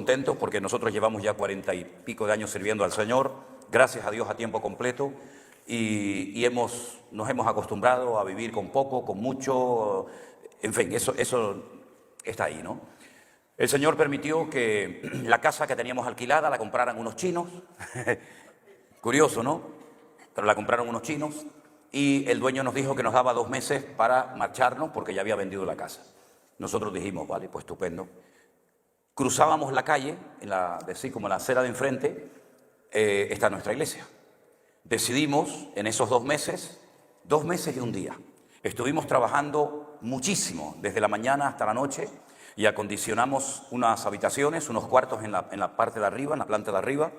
contentos porque nosotros llevamos ya 40 y pico de años sirviendo al Señor, gracias a Dios a tiempo completo, y nos hemos acostumbrado a vivir con poco, con mucho, en fin, eso está ahí, ¿no? El Señor permitió que la casa que teníamos alquilada la compraran unos chinos, curioso, ¿no? Pero la compraron unos chinos y el dueño nos dijo que nos daba 2 meses para marcharnos porque ya había vendido la casa. Nosotros dijimos, vale, pues estupendo. Cruzábamos la calle, así como en la acera de enfrente, está nuestra iglesia. Decidimos en esos 2 meses, 2 meses y un día, estuvimos trabajando muchísimo, desde la mañana hasta la noche, y acondicionamos unas habitaciones, unos cuartos en la parte de arriba, en la planta de arriba,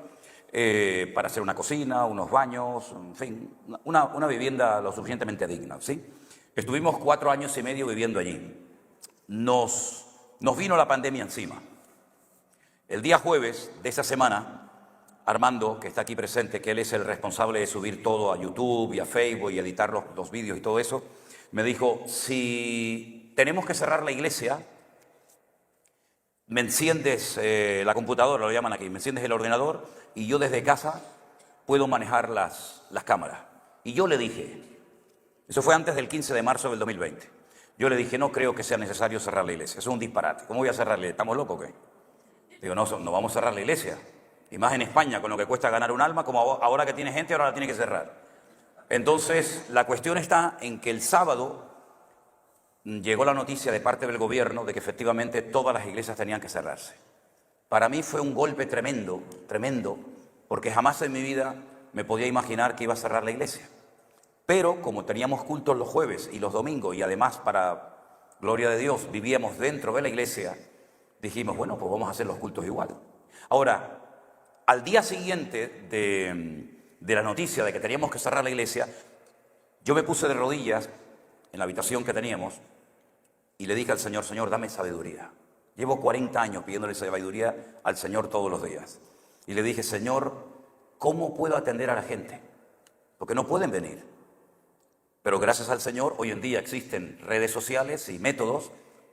para hacer una cocina, unos baños, en fin, una vivienda lo suficientemente digna, ¿sí? Estuvimos 4 años y medio viviendo allí. Nos vino la pandemia encima. El día jueves de esa semana, Armando, que está aquí presente, que él es el responsable de subir todo a YouTube y a Facebook y editar los vídeos y todo eso, me dijo, si tenemos que cerrar la iglesia, me enciendes la computadora, lo llaman aquí, me enciendes el ordenador y yo desde casa puedo manejar las cámaras. Y yo le dije, eso fue antes del 15 de marzo del 2020, yo le dije, no creo que sea necesario cerrar la iglesia, eso es un disparate, ¿cómo voy a cerrar la iglesia? ¿Estamos locos o qué? Digo, no vamos a cerrar la iglesia. Y más en España, con lo que cuesta ganar un alma, como ahora que tiene gente, ahora la tiene que cerrar. Entonces, la cuestión está en que el sábado llegó la noticia de parte del gobierno de que efectivamente todas las iglesias tenían que cerrarse. Para mí fue un golpe tremendo, tremendo, porque jamás en mi vida me podía imaginar que iba a cerrar la iglesia. Pero como teníamos cultos los jueves y los domingos, y además, para gloria de Dios, vivíamos dentro de la iglesia, dijimos, bueno, pues vamos a hacer los cultos igual. Ahora, al día siguiente de la noticia de que teníamos que cerrar la iglesia, yo me puse de rodillas en la habitación que teníamos y le dije al Señor, Señor, dame sabiduría. Llevo 40 años pidiéndole sabiduría al Señor todos los días. Y le dije, Señor, ¿cómo puedo atender a la gente? Porque no pueden venir. Pero gracias al Señor, hoy en día existen redes sociales y métodos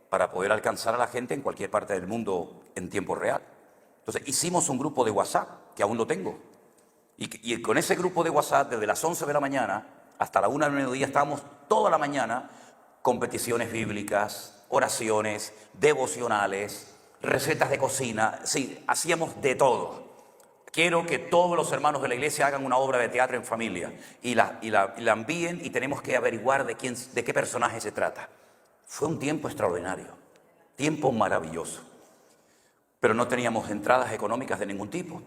para poder alcanzar a la gente en cualquier parte del mundo en tiempo real. Entonces hicimos un grupo de WhatsApp, que aún lo tengo, y con ese grupo de WhatsApp, desde las 11 de la mañana hasta la 1 del mediodía, estábamos toda la mañana con peticiones bíblicas, oraciones, devocionales, recetas de cocina, sí, hacíamos de todo. Quiero que todos los hermanos de la iglesia hagan una obra de teatro en familia y la envíen, y tenemos que averiguar de qué personaje se trata. Fue un tiempo extraordinario, tiempo maravilloso. Pero no teníamos entradas económicas de ningún tipo,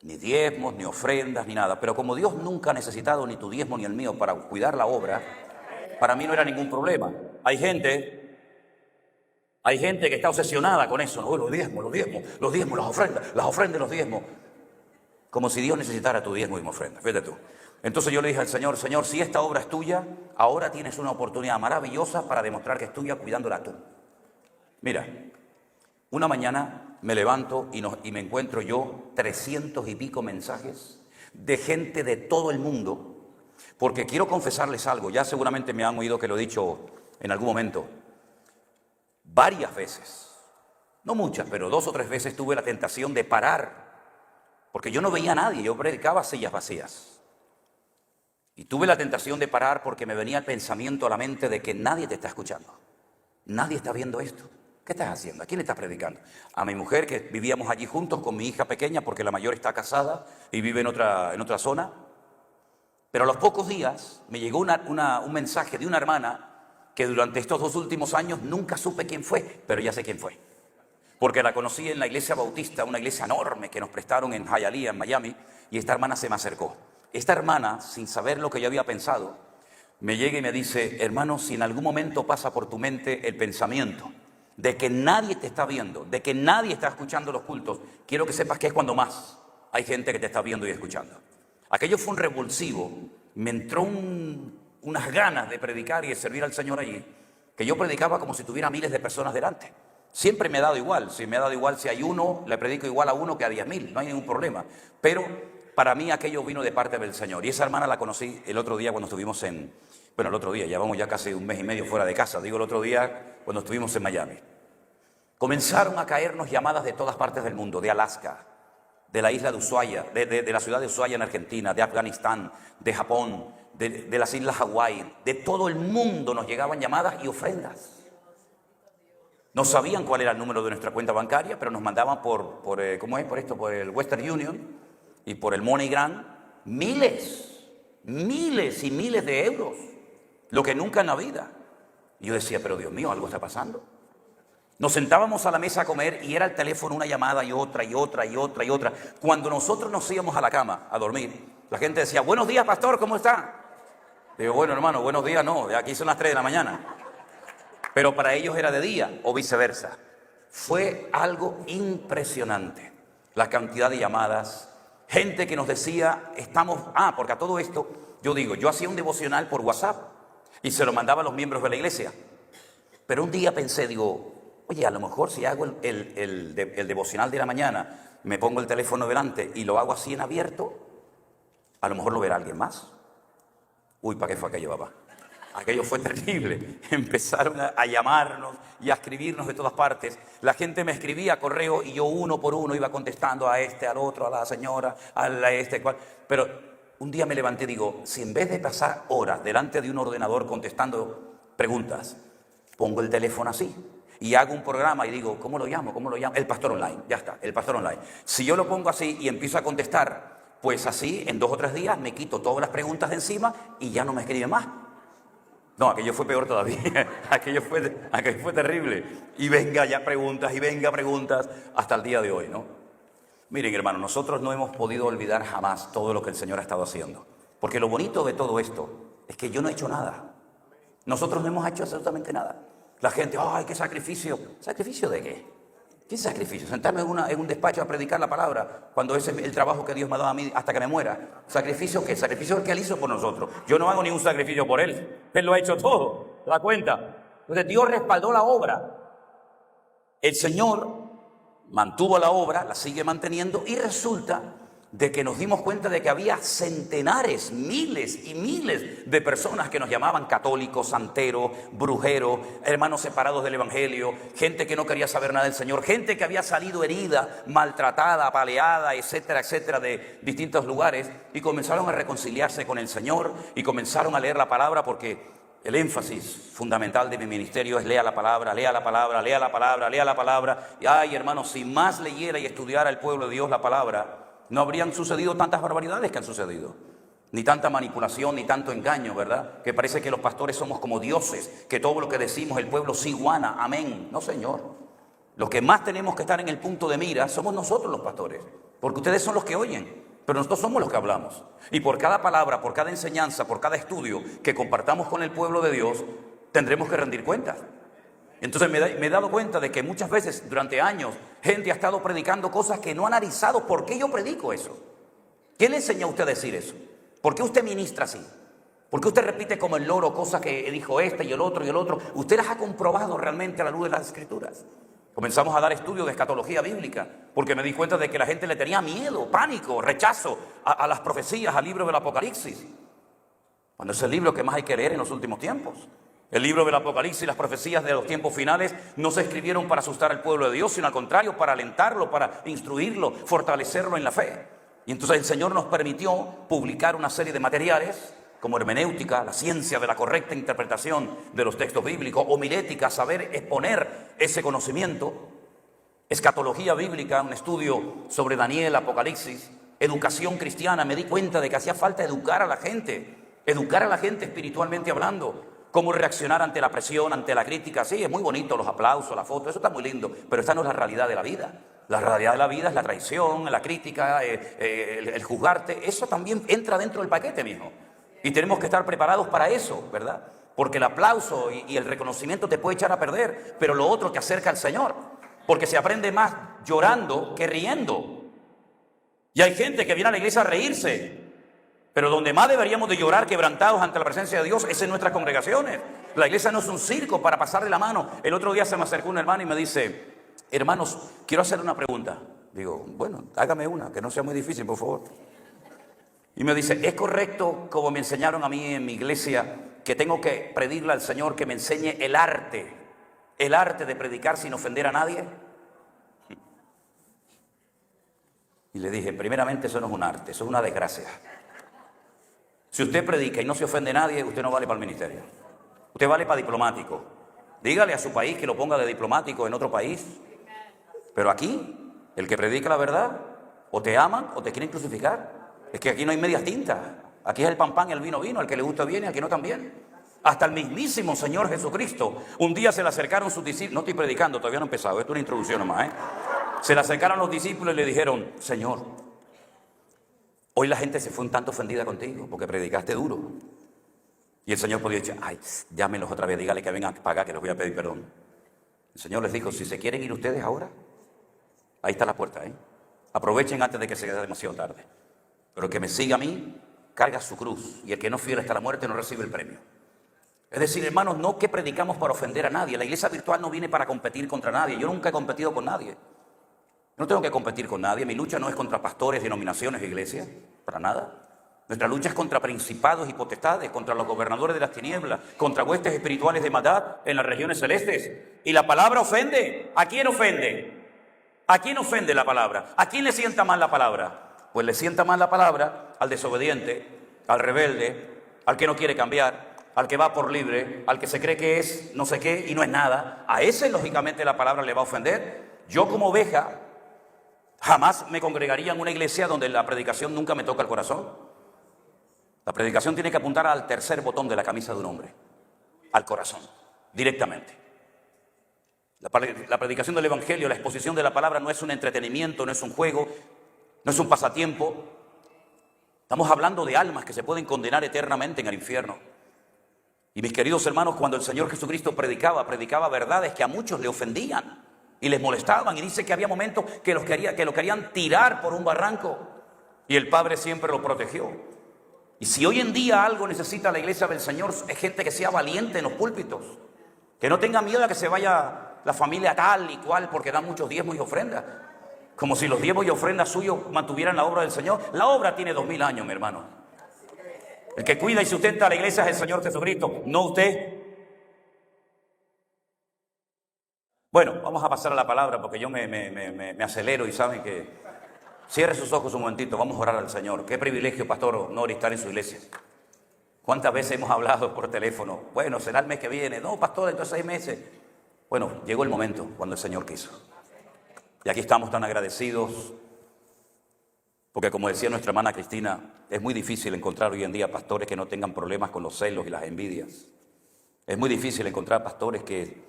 ni diezmos, ni ofrendas, ni nada. Pero como Dios nunca ha necesitado ni tu diezmo ni el mío para cuidar la obra, para mí no era ningún problema. Hay gente que está obsesionada con eso, ¿no? Los diezmos, las ofrendas, los diezmos. Como si Dios necesitara tu diezmo y mi ofrenda, fíjate tú. Entonces yo le dije al Señor, Señor, si esta obra es tuya, ahora tienes una oportunidad maravillosa para demostrar que es tuya cuidándola tú. Mira, una mañana me levanto y me encuentro yo 300 y pico mensajes de gente de todo el mundo, porque quiero confesarles algo, ya seguramente me han oído que lo he dicho en algún momento. Varias veces, no muchas, pero 2 o 3 veces tuve la tentación de parar, porque yo no veía a nadie, yo predicaba sillas vacías. Y tuve la tentación de parar porque me venía el pensamiento a la mente de que nadie te está escuchando, nadie está viendo esto. ¿Qué estás haciendo? ¿A quién le estás predicando? A mi mujer, que vivíamos allí juntos con mi hija pequeña, porque la mayor está casada y vive en otra zona. Pero a los pocos días me llegó un mensaje de una hermana que durante estos 2 últimos años nunca supe quién fue, pero ya sé quién fue. Porque la conocí en la iglesia bautista, una iglesia enorme que nos prestaron en Hialeah, en Miami, y esta hermana se me acercó. Esta hermana, sin saber lo que yo había pensado, me llega y me dice, hermano, si en algún momento pasa por tu mente el pensamiento de que nadie te está viendo, de que nadie está escuchando los cultos, quiero que sepas que es cuando más hay gente que te está viendo y escuchando. Aquello fue un revulsivo, me entró unas ganas de predicar y de servir al Señor allí, que yo predicaba como si tuviera miles de personas delante. Siempre me ha dado igual, si hay uno, le predico igual a uno que a 10.000, no hay ningún problema. Pero para mí aquello vino de parte del Señor. Y esa hermana la conocí el otro día cuando estuvimos el otro día, llevamos ya casi 1 mes y medio fuera de casa, digo el otro día cuando estuvimos en Miami. comenzaron a caernos llamadas de todas partes del mundo, de Alaska, de la isla de Ushuaia, de la ciudad de Ushuaia en Argentina, de Afganistán, de Japón, de las islas Hawái, de todo el mundo nos llegaban llamadas y ofrendas. No sabían cuál era el número de nuestra cuenta bancaria, pero nos mandaban por el Western Union y por el MoneyGram miles y miles de euros, lo que nunca en la vida. Y yo decía, pero Dios mío, algo está pasando. Nos sentábamos a la mesa a comer y era el teléfono una llamada y otra y otra y otra y otra. Cuando nosotros nos íbamos a la cama a dormir, la gente decía, buenos días, pastor, ¿cómo está? Digo, bueno, hermano, buenos días no, aquí son las 3 de la mañana. Pero para ellos era de día o viceversa. Fue algo impresionante la cantidad de llamadas, gente que nos decía, porque a todo esto, yo hacía un devocional por WhatsApp y se lo mandaba a los miembros de la iglesia. Pero un día pensé, oye, a lo mejor si hago el devocional de la mañana, me pongo el teléfono delante y lo hago así en abierto, a lo mejor lo verá alguien más. Uy, ¿para qué fue aquello, papá? Aquello fue terrible. Empezaron a llamarnos y a escribirnos de todas partes. La gente me escribía correo y yo uno por uno iba contestando a este, al otro, a la señora, cual. Pero un día me levanté y digo, si en vez de pasar horas delante de un ordenador contestando preguntas, pongo el teléfono así y hago un programa y digo, ¿cómo lo llamo? El pastor online, ya está, el pastor online. Si yo lo pongo así y empiezo a contestar, pues así en 2 o 3 días me quito todas las preguntas de encima y ya no me escribe más. No, aquello fue peor todavía, aquello fue terrible. Y venga ya preguntas, y venga preguntas, hasta el día de hoy, ¿no? Miren, hermanos, nosotros no hemos podido olvidar jamás todo lo que el Señor ha estado haciendo. Porque lo bonito de todo esto es que yo no he hecho nada. Nosotros no hemos hecho absolutamente nada. La gente, ¡ay, qué sacrificio! ¿Sacrificio de qué? ¿Qué sacrificio? Sentarme en un despacho a predicar la palabra cuando ese es el trabajo que Dios me ha dado a mí hasta que me muera. ¿Sacrificio qué? Sacrificio el que Él hizo por nosotros. Yo no hago ningún sacrificio por Él. Él lo ha hecho todo. ¿Te das cuenta? Entonces Dios respaldó la obra. El Señor mantuvo la obra, la sigue manteniendo y resulta de que nos dimos cuenta de que había centenares, miles y miles de personas que nos llamaban católicos, santeros, brujeros, hermanos separados del evangelio, gente que no quería saber nada del Señor, gente que había salido herida, maltratada, apaleada, etcétera, etcétera, de distintos lugares y comenzaron a reconciliarse con el Señor y comenzaron a leer la palabra porque el énfasis fundamental de mi ministerio es lea la palabra, lea la palabra, lea la palabra, lea la palabra. Y ay, hermanos, si más leyera y estudiara el pueblo de Dios la palabra, no habrían sucedido tantas barbaridades que han sucedido, ni tanta manipulación, ni tanto engaño, ¿verdad? Que parece que los pastores somos como dioses, que todo lo que decimos el pueblo sí guana, amén. No, Señor. Los que más tenemos que estar en el punto de mira somos nosotros los pastores, porque ustedes son los que oyen, pero nosotros somos los que hablamos. Y por cada palabra, por cada enseñanza, por cada estudio que compartamos con el pueblo de Dios, tendremos que rendir cuentas. Entonces me he dado cuenta de que muchas veces durante años gente ha estado predicando cosas que no ha analizado. ¿Por qué yo predico eso? ¿Quién le enseña a usted a decir eso? ¿Por qué usted ministra así? ¿Por qué usted repite como el loro cosas que dijo este y el otro y el otro? ¿Usted las ha comprobado realmente a la luz de las Escrituras? Comenzamos a dar estudios de escatología bíblica porque me di cuenta de que la gente le tenía miedo, pánico, rechazo a las profecías, al libro del Apocalipsis, cuando es el libro que más hay que leer en los últimos tiempos. El libro del Apocalipsis y las profecías de los tiempos finales no se escribieron para asustar al pueblo de Dios, sino al contrario, para alentarlo, para instruirlo, fortalecerlo en la fe. Y entonces el Señor nos permitió publicar una serie de materiales como hermenéutica, la ciencia de la correcta interpretación de los textos bíblicos, homilética, saber exponer ese conocimiento, escatología bíblica, un estudio sobre Daniel, Apocalipsis, educación cristiana. Me di cuenta de que hacía falta educar a la gente espiritualmente hablando. Cómo reaccionar ante la presión, ante la crítica. Sí, es muy bonito los aplausos, la foto, eso está muy lindo, pero esta no es la realidad de la vida. La realidad de la vida es la traición, la crítica, el juzgarte. Eso también entra dentro del paquete, mijo. Y tenemos que estar preparados para eso, ¿verdad? Porque el aplauso y el reconocimiento te puede echar a perder, pero lo otro te acerca al Señor. Porque se aprende más llorando que riendo. Y hay gente que viene a la iglesia a reírse. Pero donde más deberíamos de llorar quebrantados ante la presencia de Dios es en nuestras congregaciones. La iglesia no es un circo para pasarle la mano. El otro día se me acercó un hermano y me dice, hermanos, quiero hacerle una pregunta. Digo, bueno, hágame una, que no sea muy difícil, por favor. Y me dice, ¿es correcto, como me enseñaron a mí en mi iglesia, que tengo que pedirle al Señor que me enseñe el arte el arte de predicar sin ofender a nadie? Y le dije, primeramente, eso no es un arte, eso es una desgracia. Si usted predica y no se ofende a nadie, usted no vale para el ministerio. Usted vale para diplomático. Dígale a su país que lo ponga de diplomático en otro país. Pero aquí, el que predica la verdad, o te aman o te quieren crucificar. Es que aquí no hay medias tintas. Aquí es el pan pan y el vino vino. Al que le gusta viene, al que no también. Hasta el mismísimo Señor Jesucristo. Un día se le acercaron sus discípulos. No estoy predicando, todavía no he empezado. Esto es una introducción nomás, Se le acercaron los discípulos y le dijeron, Señor, hoy la gente se fue un tanto ofendida contigo porque predicaste duro. Y el Señor podía decir, ay, llámenlos otra vez, dígale que vengan a pagar, que les voy a pedir perdón. El Señor les dijo, si se quieren ir ustedes ahora, ahí está la puerta, Aprovechen antes de que sea demasiado tarde. Pero el que me siga a mí, carga su cruz. Y el que no fiel hasta la muerte no recibe el premio. Es decir, hermanos, no que predicamos para ofender a nadie. La iglesia virtual no viene para competir contra nadie. Yo nunca he competido con nadie. No tengo que competir con nadie. Mi lucha no es contra pastores, denominaciones, iglesias. Para nada. Nuestra lucha es contra principados y potestades, contra los gobernadores de las tinieblas, contra huestes espirituales de maldad en las regiones celestes. Y la palabra ofende. ¿A quién ofende? ¿A quién ofende la palabra? ¿A quién le sienta mal la palabra? Pues le sienta mal la palabra al desobediente, al rebelde, al que no quiere cambiar, al que va por libre, al que se cree que es no sé qué y no es nada. A ese, lógicamente, la palabra le va a ofender. Yo, como oveja, jamás me congregaría en una iglesia donde la predicación nunca me toca el corazón. La predicación tiene que apuntar al tercer botón de la camisa de un hombre, al corazón, directamente. La predicación del evangelio, la exposición de la palabra no es un entretenimiento, no es un juego, no es un pasatiempo. Estamos hablando de almas que se pueden condenar eternamente en el infierno. Y mis queridos hermanos, cuando el Señor Jesucristo predicaba verdades que a muchos le ofendían y les molestaban. Y dice que había momentos que lo querían tirar por un barranco. Y el Padre siempre lo protegió. Y si hoy en día algo necesita la iglesia del Señor, es gente que sea valiente en los púlpitos. Que no tenga miedo a que se vaya la familia tal y cual porque dan muchos diezmos y ofrendas. Como si los diezmos y ofrendas suyos mantuvieran la obra del Señor. La obra tiene 2000 años, mi hermano. El que cuida y sustenta a la iglesia es el Señor Jesucristo, no usted. Bueno, vamos a pasar a la palabra porque yo me acelero y saben que... Cierre sus ojos un momentito, vamos a orar al Señor. Qué privilegio, pastor, no estar en su iglesia. ¿Cuántas veces hemos hablado por teléfono? Bueno, será el mes que viene. No, pastor, entonces 6 meses. Bueno, llegó el momento cuando el Señor quiso. Y aquí estamos tan agradecidos. Porque como decía nuestra hermana Cristina, es muy difícil encontrar hoy en día pastores que no tengan problemas con los celos y las envidias. Es muy difícil encontrar pastores que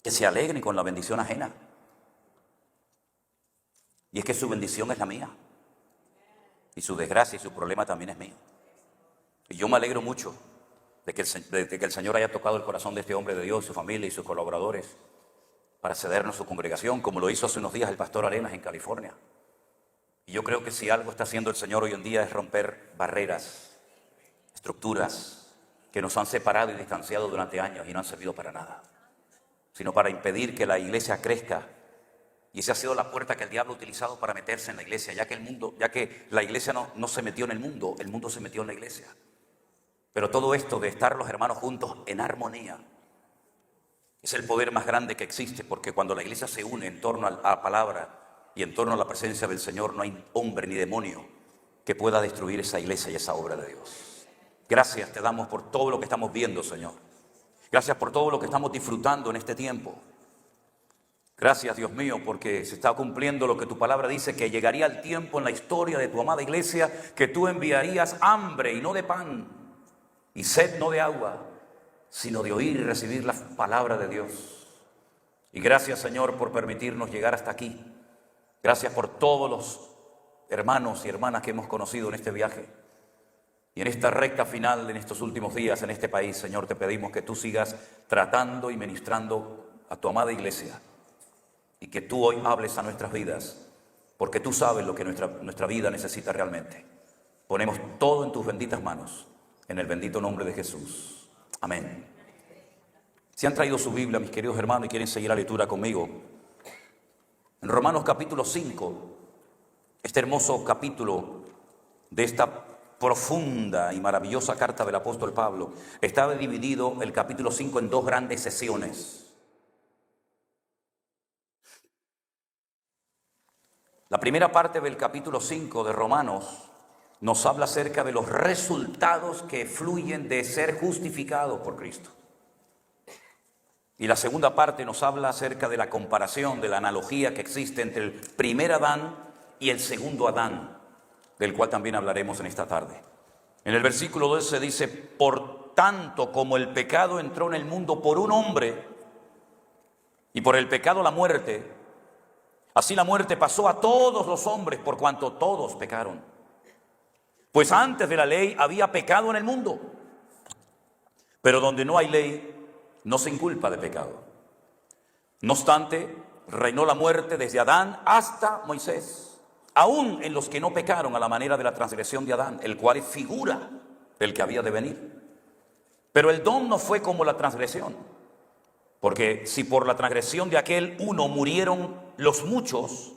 se alegren con la bendición ajena. Y es que su bendición es la mía. Y su desgracia y su problema también es mío. Y yo me alegro mucho de que el Señor haya tocado el corazón de este hombre de Dios, su familia y sus colaboradores para cedernos su congregación, como lo hizo hace unos días el pastor Arenas en California. Y yo creo que si algo está haciendo el Señor hoy en día es romper barreras, estructuras que nos han separado y distanciado durante años y no han servido para nada, sino para impedir que la iglesia crezca. Y esa ha sido la puerta que el diablo ha utilizado para meterse en la iglesia, ya que la iglesia no se metió en el mundo se metió en la iglesia. Pero todo esto de estar los hermanos juntos en armonía es el poder más grande que existe, porque cuando la iglesia se une en torno a la palabra y en torno a la presencia del Señor, no hay hombre ni demonio que pueda destruir esa iglesia y esa obra de Dios. Gracias te damos por todo lo que estamos viendo, Señor. Gracias por todo lo que estamos disfrutando en este tiempo. Gracias, Dios mío, porque se está cumpliendo lo que tu palabra dice, que llegaría el tiempo en la historia de tu amada iglesia que tú enviarías hambre y no de pan, y sed no de agua, sino de oír y recibir la palabra de Dios. Y gracias, Señor, por permitirnos llegar hasta aquí. Gracias por todos los hermanos y hermanas que hemos conocido en este viaje. Y en esta recta final, en estos últimos días, en este país, Señor, te pedimos que tú sigas tratando y ministrando a tu amada iglesia. Y que tú hoy hables a nuestras vidas, porque tú sabes lo que nuestra vida necesita realmente. Ponemos todo en tus benditas manos, en el bendito nombre de Jesús. Amén. Si han traído su Biblia, mis queridos hermanos, y quieren seguir la lectura conmigo, en Romanos capítulo 5, este hermoso capítulo de esta profunda y maravillosa carta del apóstol Pablo, estaba dividido el capítulo 5 en 2 grandes sesiones. La primera parte del capítulo 5 de Romanos nos habla acerca de los resultados que fluyen de ser justificado por Cristo. Y la segunda parte nos habla acerca de la comparación, de la analogía que existe entre el primer Adán y el segundo Adán, del cual también hablaremos en esta tarde. En el versículo 12 dice: por tanto, como el pecado entró en el mundo por un hombre, y por el pecado la muerte, así la muerte pasó a todos los hombres, por cuanto todos pecaron. Pues antes de la ley había pecado en el mundo, pero donde no hay ley, no se inculpa de pecado. No obstante, reinó la muerte desde Adán hasta Moisés, aún en los que no pecaron a la manera de la transgresión de Adán, el cual es figura del que había de venir. Pero el don no fue como la transgresión, porque si por la transgresión de aquel uno murieron los muchos,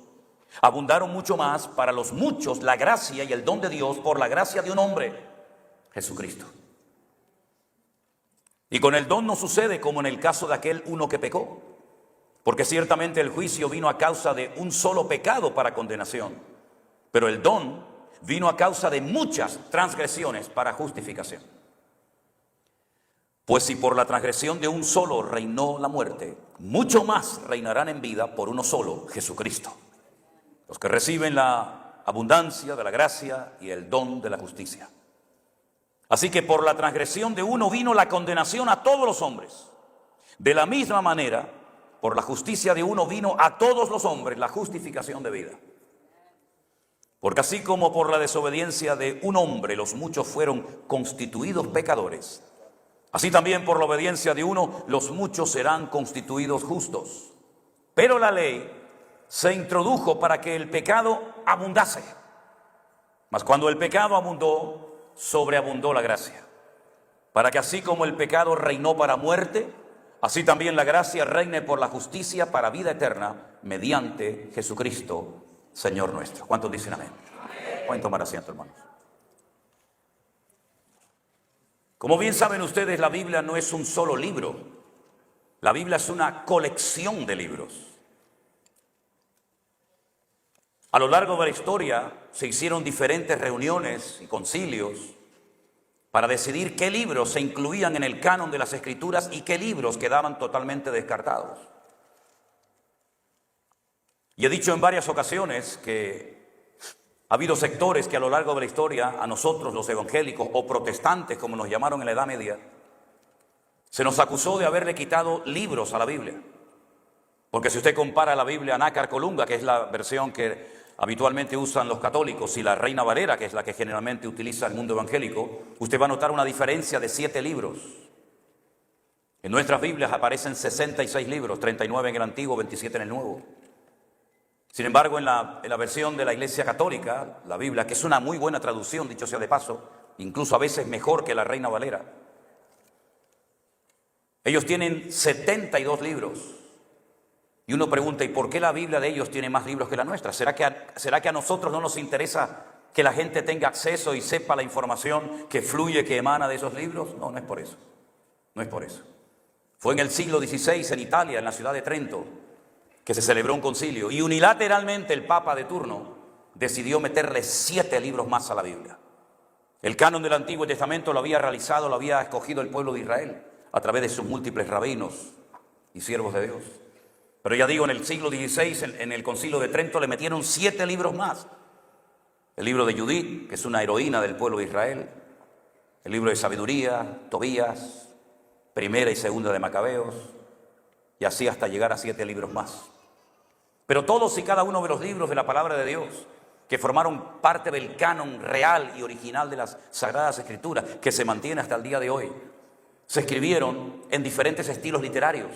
abundaron mucho más para los muchos la gracia y el don de Dios por la gracia de un hombre, Jesucristo. Y con el don no sucede como en el caso de aquel uno que pecó, porque ciertamente el juicio vino a causa de un solo pecado para condenación, pero el don vino a causa de muchas transgresiones para justificación. Pues si por la transgresión de un solo reinó la muerte, mucho más reinarán en vida por uno solo, Jesucristo, los que reciben la abundancia de la gracia y el don de la justicia. Así que por la transgresión de uno vino la condenación a todos los hombres. De la misma manera, por la justicia de uno vino a todos los hombres la justificación de vida. Porque así como por la desobediencia de un hombre los muchos fueron constituidos pecadores, así también por la obediencia de uno los muchos serán constituidos justos. Pero la ley se introdujo para que el pecado abundase. Mas cuando el pecado abundó, sobreabundó la gracia, para que así como el pecado reinó para muerte, así también la gracia reine por la justicia para vida eterna, mediante Jesucristo, Señor nuestro. ¿Cuántos dicen amén? Pueden tomar asiento, hermanos. Como bien saben ustedes, la Biblia no es un solo libro. La Biblia es una colección de libros. A lo largo de la historia se hicieron diferentes reuniones y concilios para decidir qué libros se incluían en el canon de las Escrituras y qué libros quedaban totalmente descartados. Y he dicho en varias ocasiones que ha habido sectores que a lo largo de la historia, a nosotros los evangélicos o protestantes, como nos llamaron en la Edad Media, se nos acusó de haberle quitado libros a la Biblia. Porque si usted compara la Biblia Nácar Colunga, que es la versión que habitualmente usan los católicos, y la Reina Valera, que es la que generalmente utiliza el mundo evangélico, usted va a notar una diferencia de 7 libros. En nuestras Biblias aparecen 66 libros, 39 en el Antiguo, 27 en el Nuevo. Sin embargo, en la versión de la Iglesia Católica, la Biblia, que es una muy buena traducción, dicho sea de paso, incluso a veces mejor que la Reina Valera, ellos tienen 72 libros. Y uno pregunta, ¿y por qué la Biblia de ellos tiene más libros que la nuestra? ¿Será que a nosotros no nos interesa que la gente tenga acceso y sepa la información que fluye, que emana de esos libros? No, no es por eso. No es por eso. Fue en el siglo XVI en Italia, en la ciudad de Trento, que se celebró un concilio. Y unilateralmente el Papa de turno decidió meterle 7 libros más a la Biblia. El canon del Antiguo Testamento lo había realizado, lo había escogido el pueblo de Israel a través de sus múltiples rabinos y siervos de Dios. Pero ya digo, en el siglo XVI, en el concilio de Trento, le metieron 7 libros más. El libro de Judith, que es una heroína del pueblo de Israel. El libro de Sabiduría, Tobías, Primera y Segunda de Macabeos. Y así hasta llegar a 7 libros más. Pero todos y cada uno de los libros de la palabra de Dios, que formaron parte del canon real y original de las Sagradas Escrituras, que se mantiene hasta el día de hoy, se escribieron en diferentes estilos literarios.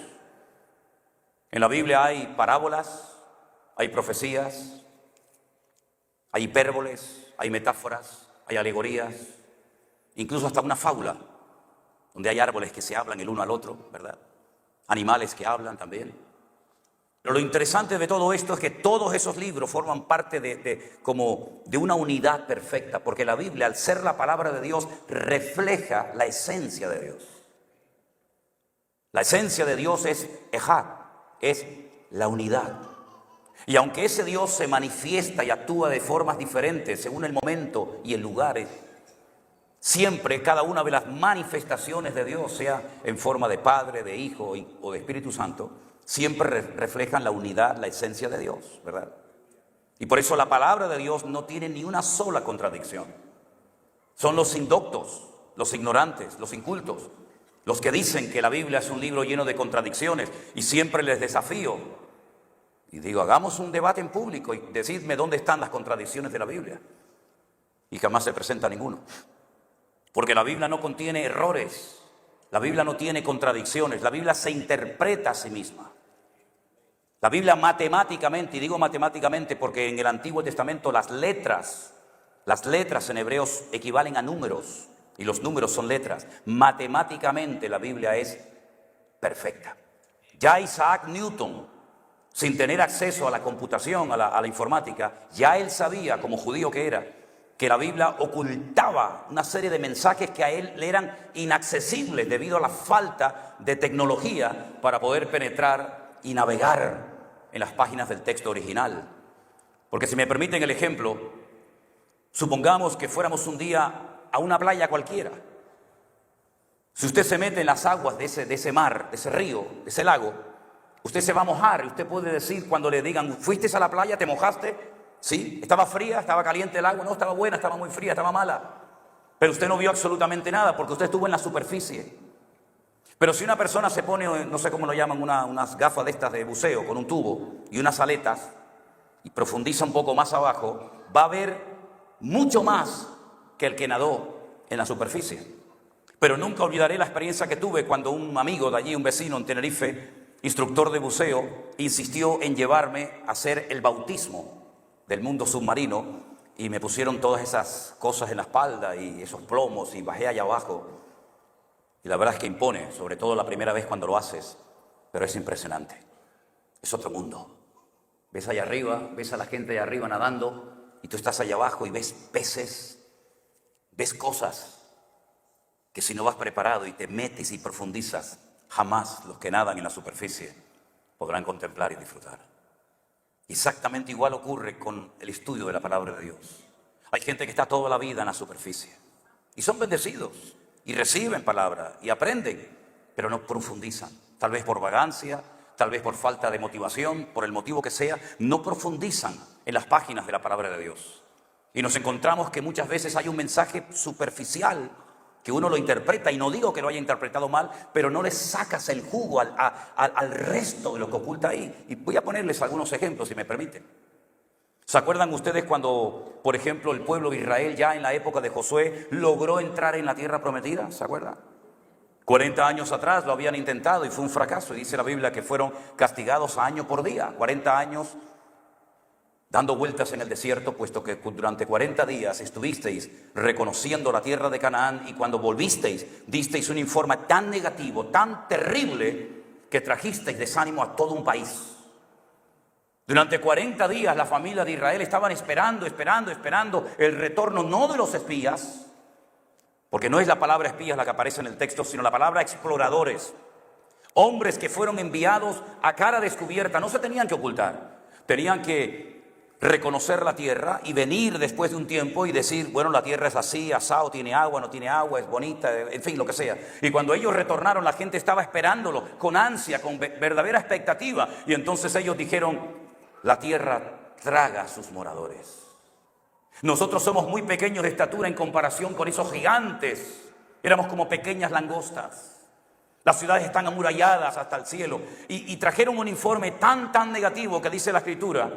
En la Biblia hay parábolas, hay profecías, hay hipérboles, hay metáforas, hay alegorías, incluso hasta una fábula, donde hay árboles que se hablan el uno al otro, ¿verdad? Animales que hablan también. Pero lo interesante de todo esto es que todos esos libros forman parte como de una unidad perfecta, porque la Biblia, al ser la palabra de Dios, refleja la esencia de Dios. La esencia de Dios es Ejad, es la unidad. Y aunque ese Dios se manifiesta y actúa de formas diferentes según el momento y el lugar, siempre cada una de las manifestaciones de Dios, sea en forma de Padre, de Hijo o de Espíritu Santo, siempre reflejan la unidad, la esencia de Dios, ¿verdad? Y por eso la palabra de Dios no tiene ni una sola contradicción. Son los indoctos, los ignorantes, los incultos, los que dicen que la Biblia es un libro lleno de contradicciones, y siempre les desafío y digo, hagamos un debate en público y decidme dónde están las contradicciones de la Biblia. Y jamás se presenta ninguno. Porque la Biblia no contiene errores, la Biblia no tiene contradicciones, la Biblia se interpreta a sí misma. La Biblia matemáticamente, y digo matemáticamente porque en el Antiguo Testamento las letras en hebreos equivalen a números, y los números son letras. Matemáticamente la Biblia es perfecta. Ya Isaac Newton, sin tener acceso a la computación, a la informática, ya él sabía, como judío que era, que la Biblia ocultaba una serie de mensajes que a él le eran inaccesibles debido a la falta de tecnología para poder penetrar y navegar en las páginas del texto original. Porque si me permiten el ejemplo, supongamos que fuéramos un día a una playa cualquiera. Si usted se mete en las aguas de ese mar, de ese río, de ese lago, usted se va a mojar y usted puede decir cuando le digan, ¿fuiste a la playa? ¿Te mojaste? ¿Sí? ¿Estaba fría? ¿Estaba caliente el agua? No, estaba buena, estaba muy fría, estaba mala. Pero usted no vio absolutamente nada porque usted estuvo en la superficie. Pero si una persona se pone, no sé cómo lo llaman, unas gafas de estas de buceo con un tubo y unas aletas y profundiza un poco más abajo, va a ver mucho más que el que nadó en la superficie. Pero nunca olvidaré la experiencia que tuve cuando un amigo de allí, un vecino en Tenerife, instructor de buceo, insistió en llevarme a hacer el bautismo del mundo submarino y me pusieron todas esas cosas en la espalda y esos plomos y bajé allá abajo. Y la verdad es que impone, sobre todo la primera vez cuando lo haces, pero es impresionante. Es otro mundo. Ves allá arriba, ves a la gente allá arriba nadando y tú estás allá abajo y ves peces, ves cosas que si no vas preparado y te metes y profundizas, jamás los que nadan en la superficie podrán contemplar y disfrutar. Exactamente igual ocurre con el estudio de la palabra de Dios. Hay gente que está toda la vida en la superficie y son bendecidos y reciben palabra y aprenden, pero no profundizan. Tal vez por vagancia, tal vez por falta de motivación, por el motivo que sea, no profundizan en las páginas de la palabra de Dios. Y nos encontramos que muchas veces hay un mensaje superficial que uno lo interpreta, y no digo que lo haya interpretado mal, pero no le sacas el jugo al resto de lo que oculta ahí. Y voy a ponerles algunos ejemplos, si me permiten. ¿Se acuerdan ustedes cuando, por ejemplo, el pueblo de Israel ya en la época de Josué logró entrar en la tierra prometida? ¿Se acuerdan? 40 años atrás lo habían intentado y fue un fracaso. Y dice la Biblia que fueron castigados año por día, 40 años dando vueltas en el desierto, puesto que durante 40 días estuvisteis reconociendo la tierra de Canaán y cuando volvisteis, disteis un informe tan negativo, tan terrible, que trajisteis desánimo a todo un país. Durante 40 días la familia de Israel estaban esperando el retorno no de los espías, porque no es la palabra espías la que aparece en el texto, sino la palabra exploradores. Hombres que fueron enviados a cara descubierta, no se tenían que ocultar, tenían que reconocer la tierra y venir después de un tiempo y decir, bueno, la tierra es así, asado, tiene agua, no tiene agua, es bonita, en fin, lo que sea. Y cuando ellos retornaron, la gente estaba esperándolo con ansia, con verdadera expectativa. Y entonces ellos dijeron, la tierra traga a sus moradores. Nosotros somos muy pequeños de estatura en comparación con esos gigantes. Éramos como pequeñas langostas. Las ciudades están amuralladas hasta el cielo. Y trajeron un informe tan negativo que dice la Escritura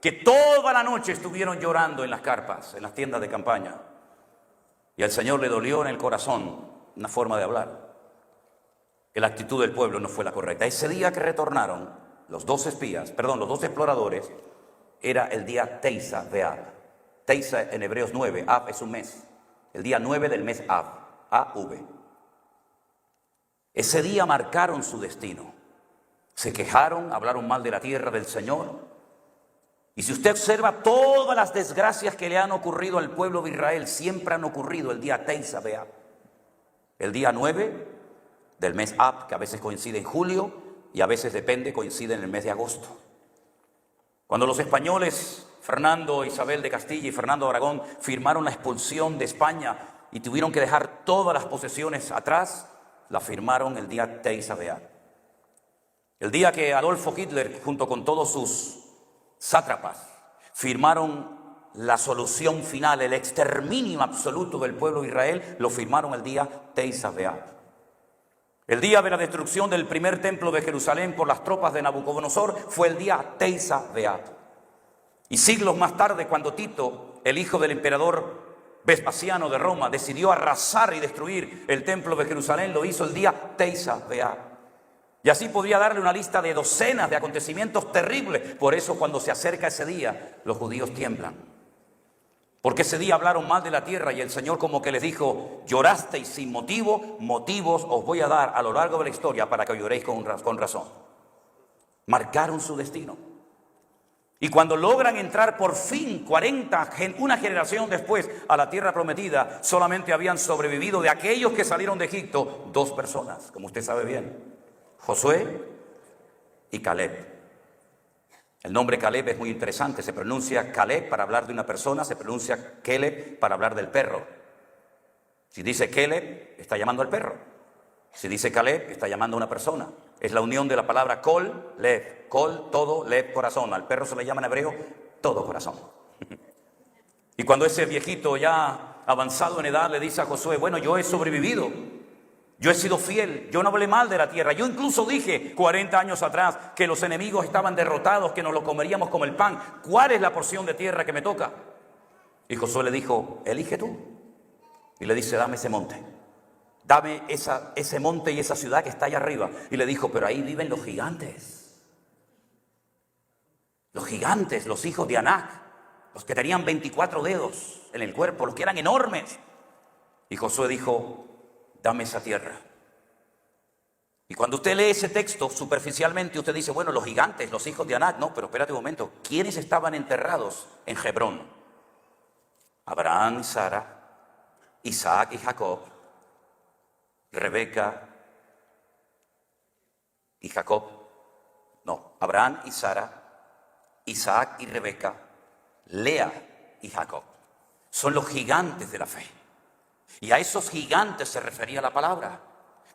que toda la noche estuvieron llorando en las carpas, en las tiendas de campaña. Y al Señor le dolió en el corazón una forma de hablar. Que la actitud del pueblo no fue la correcta. Ese día que retornaron los dos exploradores, era el día Teisa de Ab. Teisa en hebreos 9, Ab es un mes. El día 9 del mes Ab, A-V. Ese día marcaron su destino. Se quejaron, hablaron mal de la tierra del Señor. Y si usted observa todas las desgracias que le han ocurrido al pueblo de Israel, siempre han ocurrido el día Teisa de Ab. El día 9 del mes Ab, que a veces coincide en julio y a veces coincide en el mes de agosto. Cuando los españoles, Fernando, Isabel de Castilla y Fernando de Aragón, firmaron la expulsión de España y tuvieron que dejar todas las posesiones atrás, la firmaron el día Teis Beat. El día que Adolfo Hitler, junto con todos sus sátrapas, firmaron la solución final, el exterminio absoluto del pueblo de Israel, lo firmaron el día Teis Beat. El día de la destrucción del primer templo de Jerusalén por las tropas de Nabucodonosor fue el día Teis Beat. Y siglos más tarde, cuando Tito, el hijo del emperador Vespasiano de Roma, decidió arrasar y destruir el templo de Jerusalén, lo hizo el día Teis Beat. Y así podría darle una lista de docenas de acontecimientos terribles. Por eso cuando se acerca ese día, los judíos tiemblan. Porque ese día hablaron mal de la tierra y el Señor como que les dijo: llorasteis sin motivo, motivos os voy a dar a lo largo de la historia para que lloréis con razón. Marcaron su destino. Y cuando logran entrar por fin, una generación después, a la tierra prometida, solamente habían sobrevivido de aquellos que salieron de Egipto 2 personas, como usted sabe bien: Josué y Caleb. El nombre Caleb es muy interesante. Se pronuncia Caleb para hablar de una persona, se pronuncia Keleb para hablar del perro. Si dice Keleb, está llamando al perro. Si dice Caleb, está llamando a una persona. Es la unión de la palabra kol, lev. Kol, todo, lev, corazón. Al perro se le llama en hebreo todo corazón. Y cuando ese viejito ya avanzado en edad le dice a Josué: bueno, yo he sobrevivido, yo he sido fiel, yo no hablé mal de la tierra. Yo incluso dije 40 años atrás que los enemigos estaban derrotados, que nos lo comeríamos como el pan. ¿Cuál es la porción de tierra que me toca? Y Josué le dijo: elige tú. Y le dice: dame ese monte. Dame ese monte y esa ciudad que está allá arriba. Y le dijo: pero ahí viven los gigantes. Los gigantes, los hijos de Anac, los que tenían 24 dedos en el cuerpo, los que eran enormes. Y Josué dijo: dame esa tierra. Y cuando usted lee ese texto, superficialmente usted dice: bueno, los gigantes, los hijos de Anac. No, pero espérate un momento. ¿Quiénes estaban enterrados en Hebrón? Abraham y Sara, Isaac y Jacob, Rebeca y Jacob. No, Abraham y Sara, Isaac y Rebeca, Lea y Jacob. Son los gigantes de la fe. Y a esos gigantes se refería la palabra.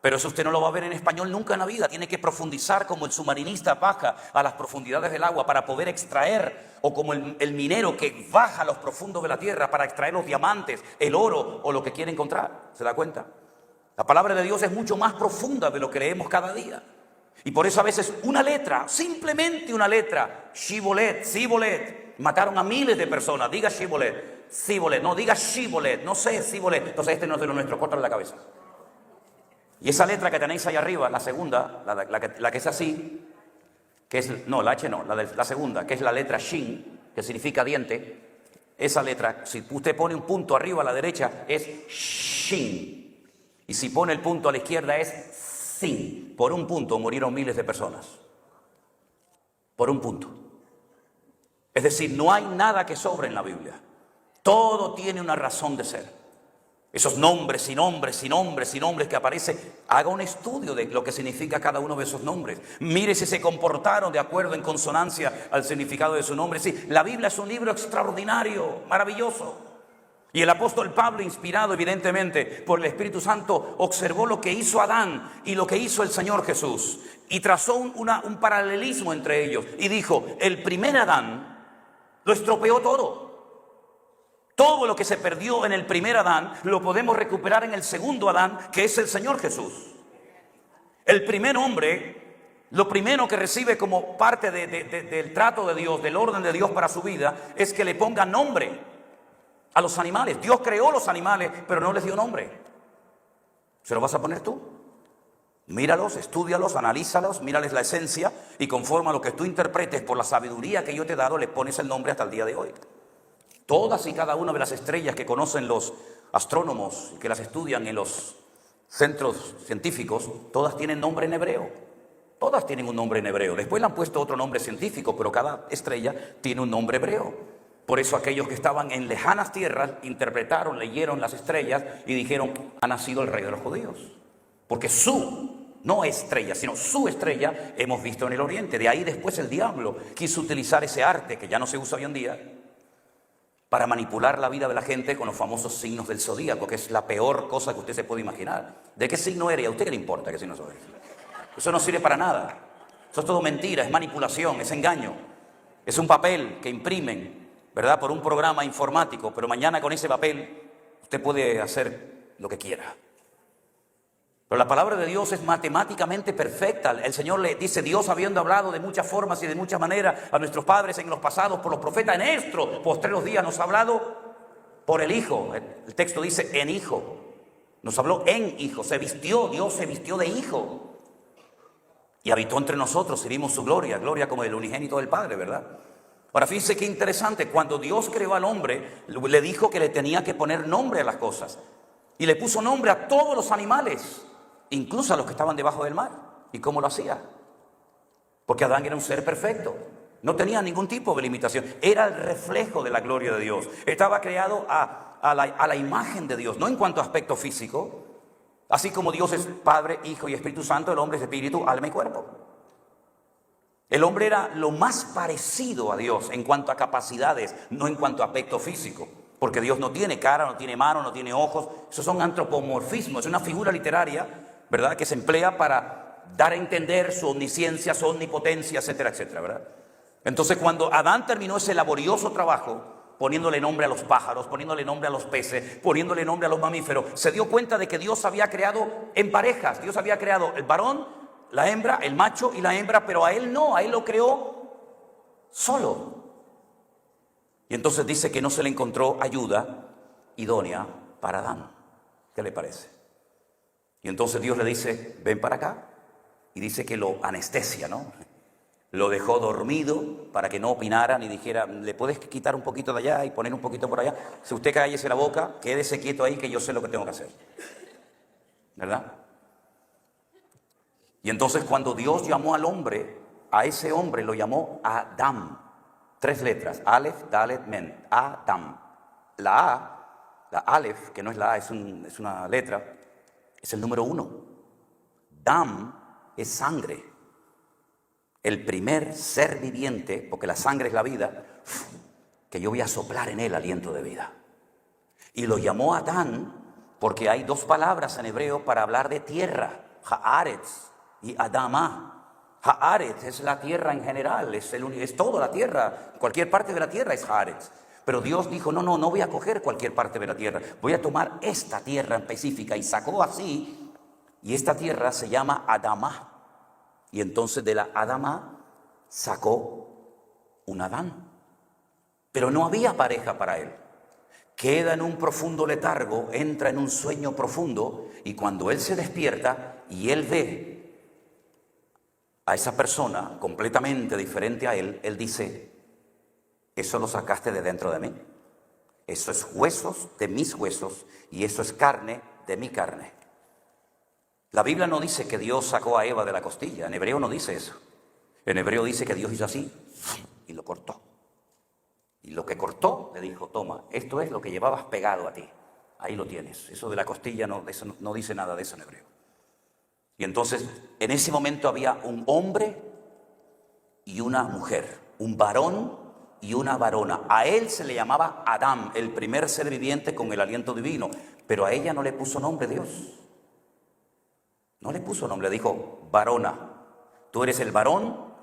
Pero eso usted no lo va a ver en español nunca en la vida. Tiene que profundizar como el submarinista baja a las profundidades del agua para poder extraer, o como el minero que baja a los profundos de la tierra para extraer los diamantes, el oro o lo que quiere encontrar. ¿Se da cuenta? La palabra de Dios es mucho más profunda de lo que leemos cada día. Y por eso a veces una letra, simplemente una letra, Shibolet, Sibolet, mataron a miles de personas. Diga Shibolet, Sibolet, no diga Shibolet, no sé Sibolet. Entonces este no es de lo nuestro, córtale la cabeza. Y esa letra que tenéis ahí arriba, la segunda, la que es así, que es, no, la H no, la segunda, que es la letra Shin, que significa diente. Esa letra, si usted pone un punto arriba a la derecha, es Shin. Y si pone el punto a la izquierda, es Sin. Por un punto murieron miles de personas. Por un punto. Es decir, no hay nada que sobre en la Biblia. Todo tiene una razón de ser. Esos nombres y nombres y nombres y nombres que aparecen, haga un estudio de lo que significa cada uno de esos nombres. Mire si se comportaron de acuerdo, en consonancia al significado de su nombre. Sí, la Biblia es un libro extraordinario, maravilloso. Y el apóstol Pablo, inspirado evidentemente por el Espíritu Santo, observó lo que hizo Adán y lo que hizo el Señor Jesús. Y trazó un paralelismo entre ellos. Y dijo: el primer Adán lo estropeó todo. Todo lo que se perdió en el primer Adán lo podemos recuperar en el segundo Adán, que es el Señor Jesús. El primer hombre, lo primero que recibe como parte del trato de Dios, del orden de Dios para su vida, es que le ponga nombre a los animales. Dios creó los animales, pero no les dio nombre. ¿Se lo vas a poner tú? Míralos, estúdialos, analízalos, mírales la esencia y conforme a lo que tú interpretes por la sabiduría que yo te he dado, le pones el nombre hasta el día de hoy. Todas y cada una de las estrellas que conocen los astrónomos, que las estudian en los centros científicos, todas tienen nombre en hebreo. Todas tienen un nombre en hebreo. Después le han puesto otro nombre científico, pero cada estrella tiene un nombre hebreo. Por eso aquellos que estaban en lejanas tierras interpretaron, leyeron las estrellas y dijeron: ha nacido el rey de los judíos. Porque su no estrella, sino su estrella, hemos visto en el oriente. De ahí después el diablo quiso utilizar ese arte, que ya no se usa hoy en día, para manipular la vida de la gente con los famosos signos del zodíaco, que es la peor cosa que usted se puede imaginar. ¿De qué signo eres? ¿A usted qué le importa qué signo soy? Eso no sirve para nada. Eso es todo mentira, es manipulación, es engaño. Es un papel que imprimen, ¿verdad?, por un programa informático, pero mañana con ese papel usted puede hacer lo que quiera. Pero la palabra de Dios es matemáticamente perfecta. El Señor le dice, Dios habiendo hablado de muchas formas y de muchas maneras a nuestros padres en los pasados por los profetas, en estos postreros días nos ha hablado por el Hijo. El texto dice en Hijo. Nos habló en Hijo. Se vistió, Dios se vistió de Hijo. Y habitó entre nosotros y vimos su gloria, gloria como del unigénito del Padre, ¿verdad? Ahora fíjense qué interesante, cuando Dios creó al hombre, le dijo que le tenía que poner nombre a las cosas. Y le puso nombre a todos los animales, incluso a los que estaban debajo del mar. ¿Y cómo lo hacía? Porque Adán era un ser perfecto, no tenía ningún tipo de limitación, era el reflejo de la gloria de Dios. Estaba creado a la imagen de Dios, no en cuanto a aspecto físico. Así como Dios es Padre, Hijo y Espíritu Santo, el hombre es espíritu, alma y cuerpo. El hombre era lo más parecido a Dios en cuanto a capacidades, no en cuanto a aspecto físico. Porque Dios no tiene cara, no tiene mano, no tiene ojos. Esos son antropomorfismos, es una figura literaria, ¿verdad?, que se emplea para dar a entender su omnisciencia, su omnipotencia, etcétera, etcétera, ¿verdad? Entonces cuando Adán terminó ese laborioso trabajo, poniéndole nombre a los pájaros, poniéndole nombre a los peces, poniéndole nombre a los mamíferos, se dio cuenta de que Dios había creado en parejas. Dios había creado el varón, la hembra, el macho y la hembra, pero a él no, a él lo creó solo. Y entonces dice que no se le encontró ayuda idónea para Adán. ¿Qué le parece? Y entonces Dios le dice, ven para acá. Y dice que lo anestesia, ¿no? Lo dejó dormido para que no opinara ni dijera, ¿le puedes quitar un poquito de allá y poner un poquito por allá? Si usted cállese la boca, quédese quieto ahí que yo sé lo que tengo que hacer. ¿Verdad? Y entonces cuando Dios llamó al hombre, a ese hombre lo llamó Adam. 3 letras, Aleph, Dalet, Men, Adam. La A, la Aleph, que no es la A, es una letra, es el número 1. Dam es sangre. El primer ser viviente, porque la sangre es la vida, que yo voy a soplar en él aliento de vida. Y lo llamó Adán porque hay 2 palabras en hebreo para hablar de tierra, Haaretz y Adama. Haaretz es la tierra en general, es toda la tierra, cualquier parte de la tierra es Haaretz. Pero Dios dijo, no voy a coger cualquier parte de la tierra, voy a tomar esta tierra en específica, y sacó así, y esta tierra se llama Adama. Y entonces de la Adama sacó un Adán. Pero no había pareja para él. Queda en un profundo letargo, entra en un sueño profundo, y cuando él se despierta y él ve a esa persona completamente diferente a él, él dice, eso lo sacaste de dentro de mí. Eso es huesos de mis huesos y eso es carne de mi carne. La Biblia no dice que Dios sacó a Eva de la costilla, en hebreo no dice eso. En hebreo dice que Dios hizo así y lo cortó. Y lo que cortó le dijo, toma, esto es lo que llevabas pegado a ti. Ahí lo tienes. Eso de la costilla no dice nada de eso en hebreo. Y entonces en ese momento había un hombre y una mujer, un varón y una varona. A él se le llamaba Adán, el primer ser viviente con el aliento divino, pero a ella no le puso nombre Dios. No le puso nombre, dijo varona. Tú eres el varón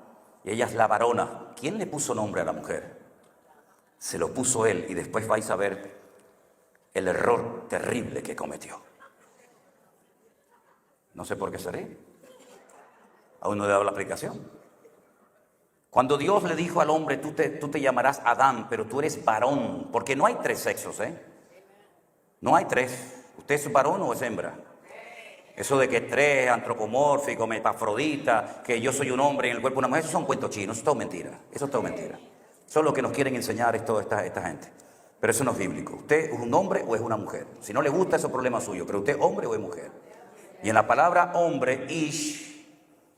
y ella es la varona. ¿Quién le puso nombre a la mujer? Se lo puso él, y después vais a ver el error terrible que cometió. No sé por qué se ríe. Aún no le he dado la aplicación. Cuando Dios le dijo al hombre, tú te llamarás Adán, pero tú eres varón, porque no hay 3 sexos, No hay 3. ¿Usted es varón o es hembra? Eso de que 3, antropomórfico, hermafrodita, que yo soy un hombre en el cuerpo de una mujer, eso son cuentos chinos, eso es todo mentira. Eso es todo mentira. Eso es lo que nos quieren enseñar esta gente. Pero eso no es bíblico. ¿Usted es un hombre o es una mujer? Si no le gusta, eso es problema suyo, pero usted es hombre o es mujer. Y en la palabra hombre, ish,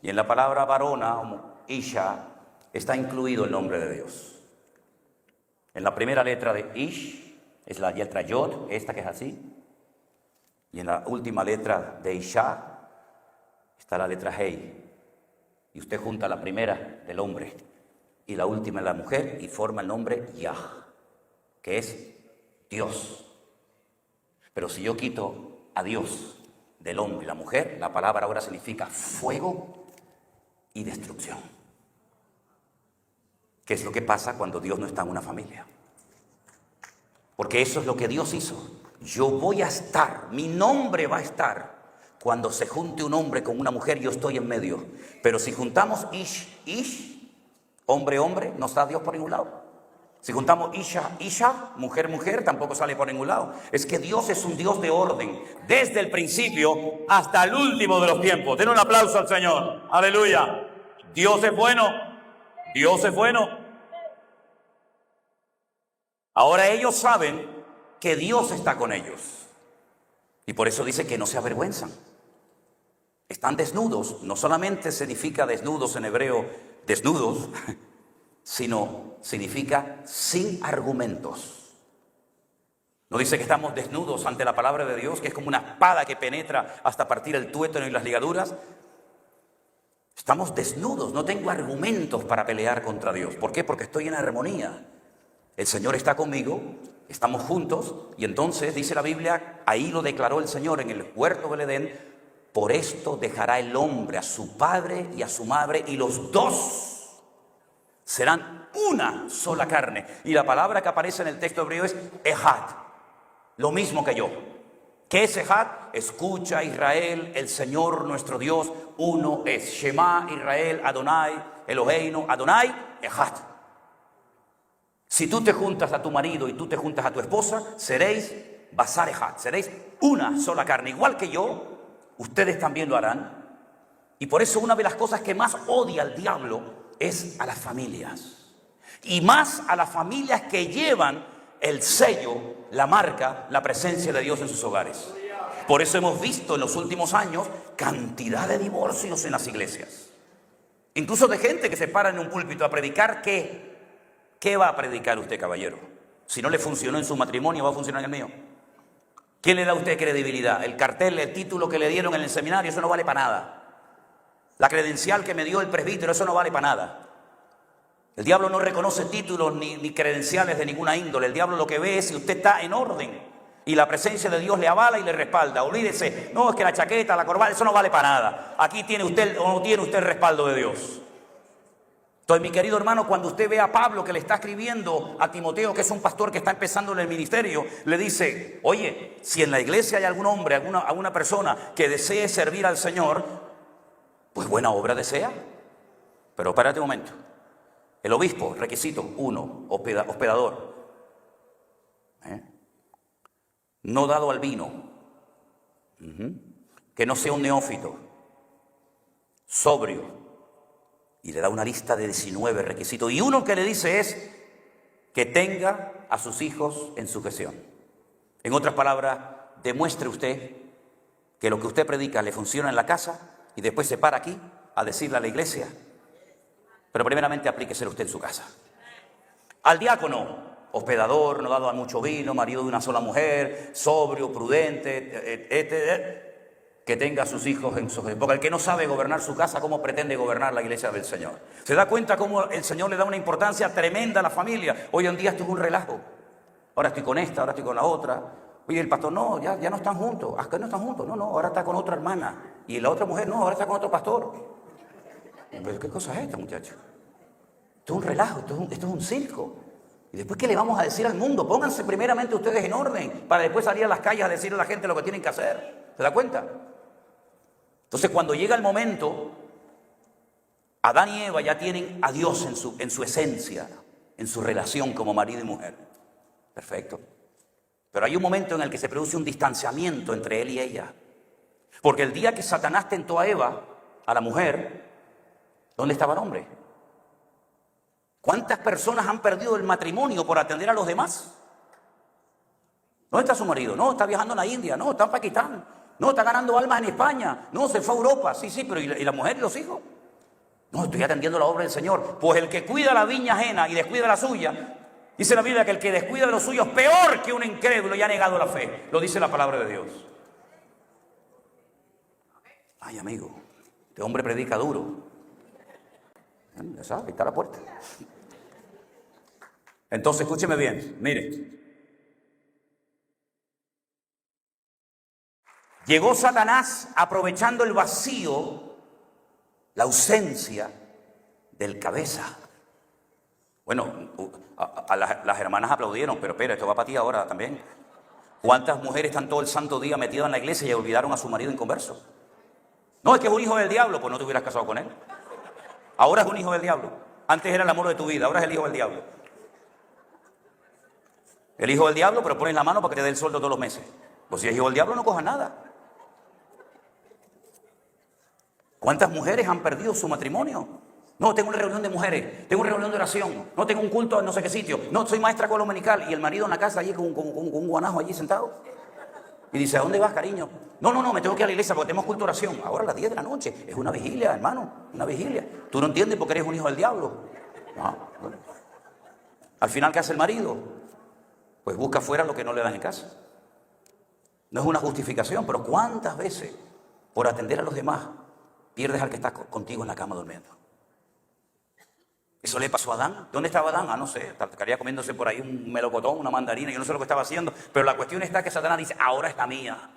y en la palabra varona, isha, está incluido el nombre de Dios. En la primera letra de ish, es la letra yod, esta que es así. Y en la última letra de Isha está la letra Hei, y usted junta la primera del hombre y la última de la mujer y forma el nombre Yah, que es Dios. Pero si yo quito a Dios del hombre y la mujer, la palabra ahora significa fuego y destrucción. ¿Qué es lo que pasa cuando Dios no está en una familia? Porque eso es lo que Dios hizo. Yo voy a estar, mi nombre va a estar. Cuando se junte un hombre con una mujer, yo estoy en medio. Pero si juntamos ish, hombre, no está Dios por ningún lado. Si juntamos isha, mujer, tampoco sale por ningún lado. Es que Dios es un Dios de orden, desde el principio hasta el último de los tiempos. Den un aplauso al Señor. Aleluya. Dios es bueno. Dios es bueno. Ahora ellos saben que Dios está con ellos. Y por eso dice que no se avergüenzan. Están desnudos. No solamente significa desnudos en hebreo, desnudos, sino significa sin argumentos. No dice que estamos desnudos ante la palabra de Dios, que es como una espada que penetra hasta partir el tuétano y las ligaduras. Estamos desnudos, no tengo argumentos para pelear contra Dios. ¿Por qué? Porque estoy en armonía. El Señor está conmigo, estamos juntos, y entonces dice la Biblia, ahí lo declaró el Señor en el huerto del Edén: por esto dejará el hombre a su padre y a su madre, y los dos serán una sola carne. Y la palabra que aparece en el texto hebreo es Ejad, lo mismo que yo. ¿Qué es Ejad? Escucha, Israel, el Señor nuestro Dios, uno es. Shema, Israel, Adonai, Eloheinu, Adonai, Ejad. Si tú te juntas a tu marido y tú te juntas a tu esposa, seréis Basar Ejad, seréis una sola carne. Igual que yo, ustedes también lo harán. Y por eso una de las cosas que más odia el diablo es a las familias. Y más a las familias que llevan el sello, la marca, la presencia de Dios en sus hogares. Por eso hemos visto en los últimos años cantidad de divorcios en las iglesias. Incluso de gente que se para en un púlpito a predicar. ¿Qué va a predicar usted, caballero? Si no le funcionó en su matrimonio, ¿va a funcionar en el mío? ¿Quién le da a usted credibilidad? El cartel, el título que le dieron en el seminario, eso no vale para nada. La credencial que me dio el presbítero, eso no vale para nada. El diablo no reconoce títulos ni credenciales de ninguna índole. El diablo lo que ve es si usted está en orden y la presencia de Dios le avala y le respalda. Olvídese, no, es que la chaqueta, la corbata, eso no vale para nada. Aquí tiene usted o no tiene usted el respaldo de Dios. Entonces, mi querido hermano, cuando usted ve a Pablo que le está escribiendo a Timoteo, que es un pastor que está empezando en el ministerio, le dice: oye, si en la iglesia hay algún hombre, alguna persona que desee servir al Señor, pues buena obra desea. Pero espérate un momento. El obispo, requisito 1, hospedador. No dado al vino. Que no sea un neófito. Sobrio. Y le da una lista de 19 requisitos. Y uno que le dice es que tenga a sus hijos en sujeción. En otras palabras, demuestre usted que lo que usted predica le funciona en la casa y después se para aquí a decirle a la iglesia. Pero primeramente aplíquese usted en su casa. Al diácono, hospedador, no dado a mucho vino, marido de una sola mujer, sobrio, prudente, que tenga a sus hijos en sujeción. Porque el que no sabe gobernar su casa, ¿cómo pretende gobernar la iglesia del Señor? ¿Se da cuenta cómo el Señor le da una importancia tremenda a la familia? Hoy en día esto es un relajo. Ahora estoy con esta, ahora estoy con la otra. Oye, el pastor, no, ya no están juntos. ¿A qué no están juntos? No, ahora está con otra hermana. Y la otra mujer, no, ahora está con otro pastor. ¿Pero qué cosa es esta, muchacho? Esto es un relajo, esto es un circo. ¿Y después qué le vamos a decir al mundo? Pónganse primeramente ustedes en orden para después salir a las calles a decirle a la gente lo que tienen que hacer. ¿Se da cuenta? Entonces, cuando llega el momento, Adán y Eva ya tienen a Dios en su esencia, en su relación como marido y mujer. Perfecto. Pero hay un momento en el que se produce un distanciamiento entre él y ella. Porque el día que Satanás tentó a Eva, a la mujer, ¿dónde estaba el hombre? ¿Cuántas personas han perdido el matrimonio por atender a los demás? ¿Dónde está su marido? No, está viajando a la India. No, está en Pakistán. No, está ganando almas en España. No, se fue a Europa. Sí, pero ¿y la mujer y los hijos? No, estoy atendiendo la obra del Señor. Pues el que cuida la viña ajena y descuida la suya, dice la Biblia que el que descuida de los suyos es peor que un incrédulo y ha negado la fe. Lo dice la palabra de Dios. Ay, amigo, Este hombre predica duro. Ya sabe, ahí está la puerta. Entonces, escúcheme bien, mire. Llegó Satanás aprovechando el vacío, la ausencia del cabeza. Bueno, las hermanas aplaudieron, pero espera, esto va para ti ahora también. ¿Cuántas mujeres están todo el santo día metidas en la iglesia y olvidaron a su marido inconverso? No, es que es un hijo del diablo, pues no te hubieras casado con él. Ahora es un hijo del diablo. Antes era el amor de tu vida, ahora es el hijo del diablo. El hijo del diablo, pero pones la mano para que te dé el sueldo todos los meses. Pues si es hijo del diablo, no cojas nada. ¿Cuántas mujeres han perdido su matrimonio? No, tengo una reunión de mujeres, tengo una reunión de oración, no tengo un culto en no sé qué sitio, no, soy maestra con dominical, y el marido en la casa allí con un guanajo allí sentado. Y dice, ¿a dónde vas, cariño? No, me tengo que ir a la iglesia porque tenemos culto de oración. Ahora a las 10 de la noche, es una vigilia, hermano, una vigilia. Tú no entiendes porque eres un hijo del diablo. No, bueno. Al final, ¿qué hace el marido? Pues busca fuera lo que no le dan en casa. No es una justificación, pero ¿cuántas veces por atender a los demás pierdes al que está contigo en la cama durmiendo? Eso le pasó a Adán. ¿Dónde estaba Adán? No sé, estaría comiéndose por ahí un melocotón, una mandarina, yo no sé lo que estaba haciendo, pero la cuestión está que Satanás dice, ahora es la mía.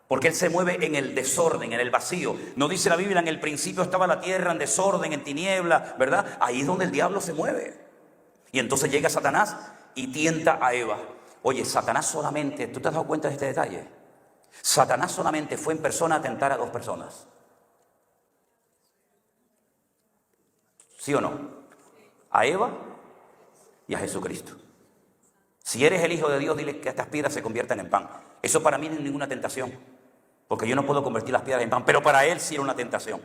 Porque él se mueve en el desorden, en el vacío. No dice la Biblia, en el principio estaba la tierra en desorden, en tiniebla, ¿verdad? Ahí es donde el diablo se mueve. Y entonces llega Satanás y tienta a Eva. Oye, Satanás solamente, ¿tú te has dado cuenta de este detalle? Satanás solamente fue en persona a tentar a dos personas. ¿Sí o no? A Eva y a Jesucristo. Si eres el Hijo de Dios, dile que estas piedras se conviertan en pan. Eso para mí no es ninguna tentación, porque yo no puedo convertir las piedras en pan, pero para él sí era una tentación,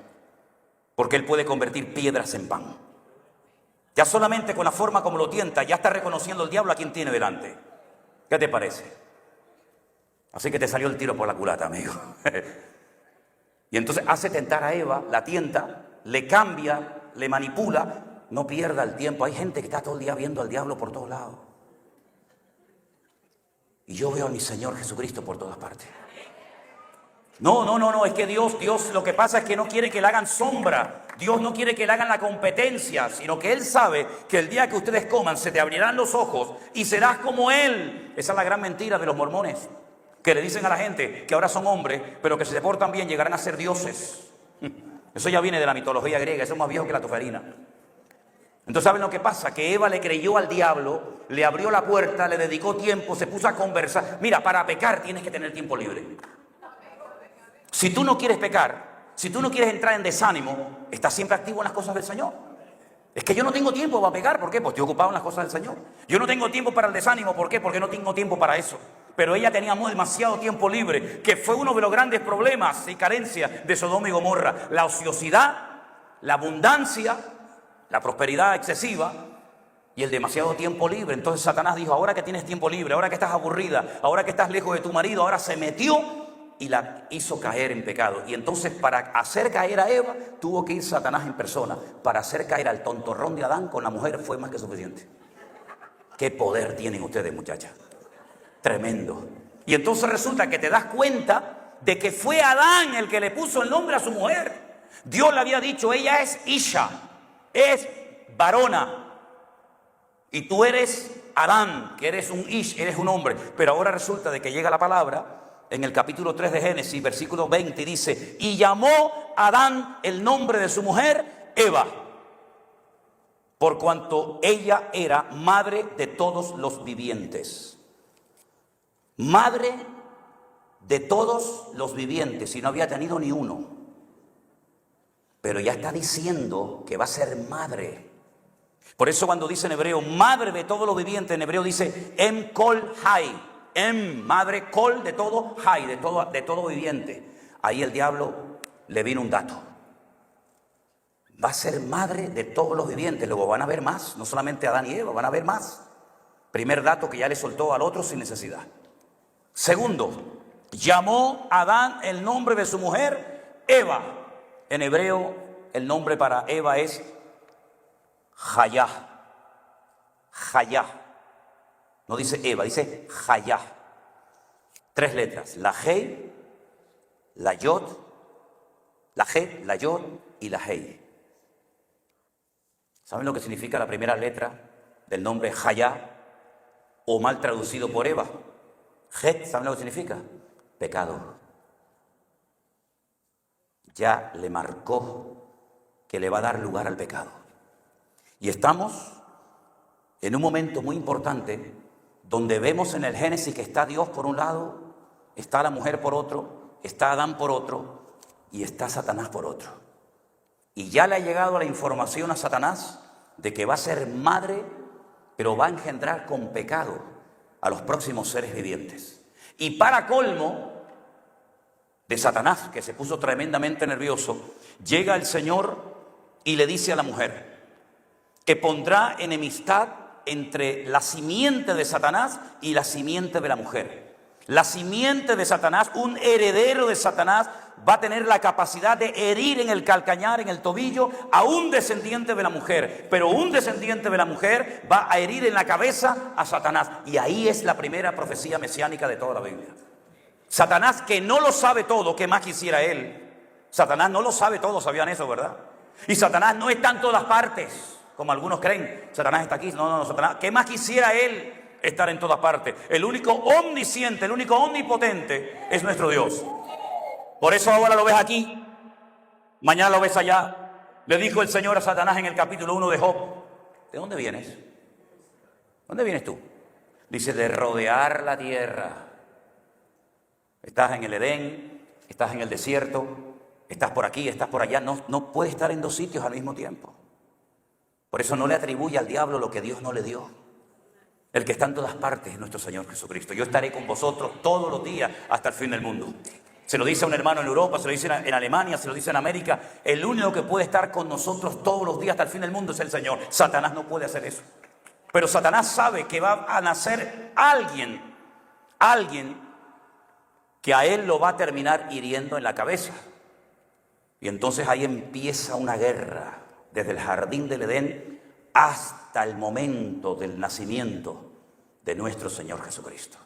porque él puede convertir piedras en pan. Ya solamente con la forma como lo tienta, ya está reconociendo el diablo a quien tiene delante. ¿Qué te parece? Así que te salió el tiro por la culata, amigo. Y entonces hace tentar a Eva, la tienta, le cambia, le manipula. No pierda el tiempo. Hay gente que está todo el día viendo al diablo por todos lados. Y yo veo a mi Señor Jesucristo por todas partes. No, es que Dios lo que pasa es que no quiere que le hagan sombra. Dios no quiere que le hagan la competencia, sino que Él sabe que el día que ustedes coman se te abrirán los ojos y serás como Él. Esa es la gran mentira de los mormones, que le dicen a la gente que ahora son hombres, pero que si se portan bien llegarán a ser dioses. Eso ya viene de la mitología griega, eso es más viejo que la toferina. Entonces, ¿saben lo que pasa? Que Eva le creyó al diablo, le abrió la puerta, le dedicó tiempo, se puso a conversar. Mira, para pecar tienes que tener tiempo libre. Si tú no quieres pecar, si tú no quieres entrar en desánimo, estás siempre activo en las cosas del Señor. Es que yo no tengo tiempo para pecar, ¿por qué? Pues estoy ocupado en las cosas del Señor. Yo no tengo tiempo para el desánimo, ¿por qué? Porque no tengo tiempo para eso. Pero ella tenía demasiado tiempo libre, que fue uno de los grandes problemas y carencias de Sodoma y Gomorra. La ociosidad, la abundancia, la prosperidad excesiva y el demasiado tiempo libre. Entonces Satanás dijo, ahora que tienes tiempo libre, ahora que estás aburrida, ahora que estás lejos de tu marido, ahora se metió y la hizo caer en pecado. Y entonces para hacer caer a Eva, tuvo que ir Satanás en persona. Para hacer caer al tontorrón de Adán con la mujer fue más que suficiente. ¿Qué poder tienen ustedes, muchachas? Tremendo. Y entonces resulta que te das cuenta de que fue Adán el que le puso el nombre a su mujer. Dios le había dicho, ella es Isha, es varona, y tú eres Adán, que eres un Ish, eres un hombre. Pero ahora resulta de que llega la palabra en el capítulo 3 de Génesis, versículo 20, y dice, y llamó Adán el nombre de su mujer Eva, por cuanto ella era madre de todos los vivientes. Madre de todos los vivientes, y no había tenido ni uno. Pero ya está diciendo que va a ser madre. Por eso cuando dice en hebreo, madre de todos los vivientes, en hebreo dice, em kol hay. Em, madre, kol de todo, hay, de todo viviente. Ahí el diablo le vino un dato. Va a ser madre de todos los vivientes. Luego van a haber más, no solamente Adán y Eva, van a haber más. Primer dato que ya le soltó al otro sin necesidad. Segundo, llamó Adán el nombre de su mujer Eva. En hebreo el nombre para Eva es Jayá. Jayá. No dice Eva, dice Jayá. 3 letras, la Hei, la Yod La G, la Yod y la Hei. ¿Saben lo que significa la primera letra del nombre Hayá, o mal traducido por Eva? Het, ¿saben lo que significa? Pecado. Ya le marcó que le va a dar lugar al pecado. Y estamos en un momento muy importante donde vemos en el Génesis que está Dios por un lado, está la mujer por otro, está Adán por otro y está Satanás por otro. Y ya le ha llegado la información a Satanás de que va a ser madre, pero va a engendrar con pecado a los próximos seres vivientes. Y para colmo de Satanás, que se puso tremendamente nervioso, llega el Señor y le dice a la mujer que pondrá enemistad entre la simiente de Satanás y la simiente de la mujer. La simiente de Satanás, un heredero de Satanás, va a tener la capacidad de herir en el calcañar, en el tobillo, a un descendiente de la mujer. Pero un descendiente de la mujer va a herir en la cabeza a Satanás. Y ahí es la primera profecía mesiánica de toda la Biblia. Satanás, que no lo sabe todo, ¿qué más quisiera él? Satanás no lo sabe todo, ¿sabían eso, verdad? Y Satanás no está en todas partes, como algunos creen. Satanás está aquí, no, Satanás, ¿qué más quisiera él estar en todas partes? El único omnisciente, el único omnipotente es nuestro Dios. Por eso ahora lo ves aquí, mañana lo ves allá. Le dijo el Señor a Satanás en el capítulo 1 de Job: ¿de dónde vienes? ¿Dónde vienes tú? Dice: de rodear la tierra. Estás en el Edén, estás en el desierto, estás por aquí, estás por allá. No puedes estar en dos sitios al mismo tiempo. Por eso no le atribuye al diablo lo que Dios no le dio. El que está en todas partes es nuestro Señor Jesucristo. Yo estaré con vosotros todos los días hasta el fin del mundo. Se lo dice a un hermano en Europa, se lo dice en Alemania, se lo dice en América. El único que puede estar con nosotros todos los días hasta el fin del mundo es el Señor. Satanás no puede hacer eso. Pero Satanás sabe que va a nacer alguien que a él lo va a terminar hiriendo en la cabeza. Y entonces ahí empieza una guerra desde el jardín del Edén hasta el momento del nacimiento de nuestro Señor Jesucristo.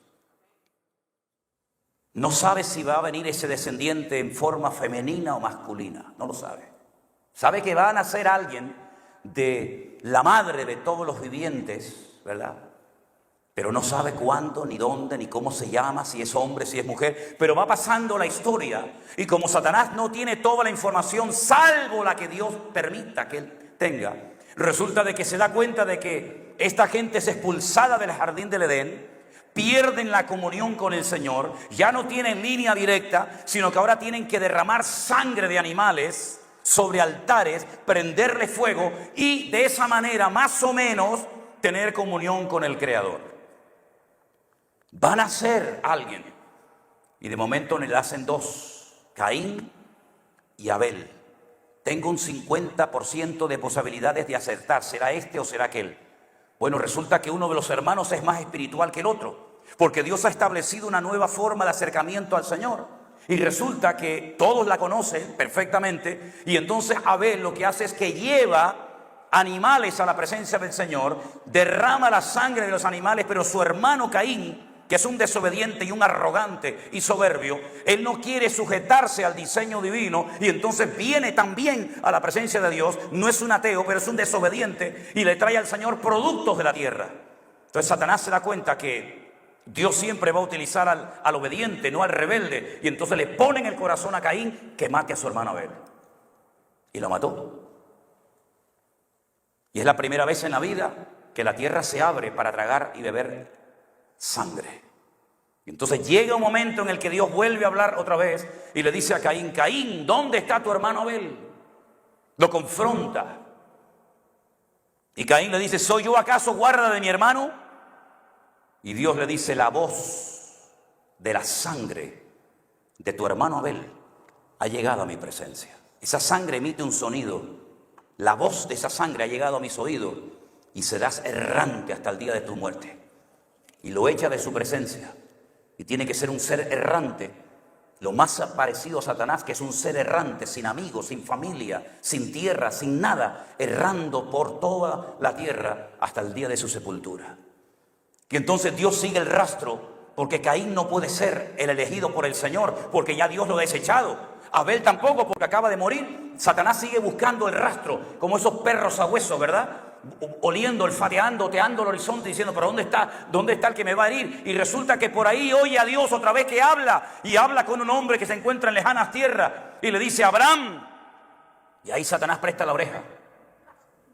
No sabe si va a venir ese descendiente en forma femenina o masculina, no lo sabe. Sabe que va a nacer alguien de la madre de todos los vivientes, ¿verdad? Pero no sabe cuándo, ni dónde, ni cómo se llama, si es hombre, si es mujer. Pero va pasando la historia. Y como Satanás no tiene toda la información, salvo la que Dios permita que él tenga, resulta de que se da cuenta de que esta gente es expulsada del jardín del Edén, pierden la comunión con el Señor, ya no tienen línea directa, sino que ahora tienen que derramar sangre de animales sobre altares, prenderle fuego y de esa manera más o menos tener comunión con el Creador. Van a ser alguien y de momento le hacen dos, Caín y Abel. Tengo un 50% de posibilidades de acertar, ¿será este o será aquel? Bueno, resulta que uno de los hermanos es más espiritual que el otro, porque Dios ha establecido una nueva forma de acercamiento al Señor. Y resulta que todos la conocen perfectamente, y entonces Abel lo que hace es que lleva animales a la presencia del Señor, derrama la sangre de los animales, pero su hermano Caín, que es un desobediente y un arrogante y soberbio, él no quiere sujetarse al diseño divino y entonces viene también a la presencia de Dios. No es un ateo, pero es un desobediente y le trae al Señor productos de la tierra. Entonces Satanás se da cuenta que Dios siempre va a utilizar al obediente, no al rebelde, y entonces le pone en el corazón a Caín que mate a su hermano Abel. Y lo mató. Y es la primera vez en la vida que la tierra se abre para tragar y beber sangre. Entonces llega un momento en el que Dios vuelve a hablar otra vez y le dice a Caín: Caín, ¿dónde está tu hermano Abel? Lo confronta. Y Caín le dice: ¿soy yo acaso guarda de mi hermano? Y Dios le dice: la voz de la sangre de tu hermano Abel ha llegado a mi presencia. Esa sangre emite un sonido. La voz de esa sangre ha llegado a mis oídos y serás errante hasta el día de tu muerte. Y lo echa de su presencia. Y tiene que ser un ser errante, lo más parecido a Satanás, que es un ser errante, sin amigos, sin familia, sin tierra, sin nada, errando por toda la tierra hasta el día de su sepultura. Y entonces Dios sigue el rastro, porque Caín no puede ser el elegido por el Señor, porque ya Dios lo ha desechado. Abel tampoco, porque acaba de morir. Satanás sigue buscando el rastro, como esos perros sabuesos, ¿verdad? Oliendo, olfateando, oteando el horizonte, diciendo, pero ¿dónde está el que me va a herir? Y resulta que por ahí oye a Dios otra vez que habla, y habla con un hombre que se encuentra en lejanas tierras, y le dice, Abraham. Y ahí Satanás presta la oreja.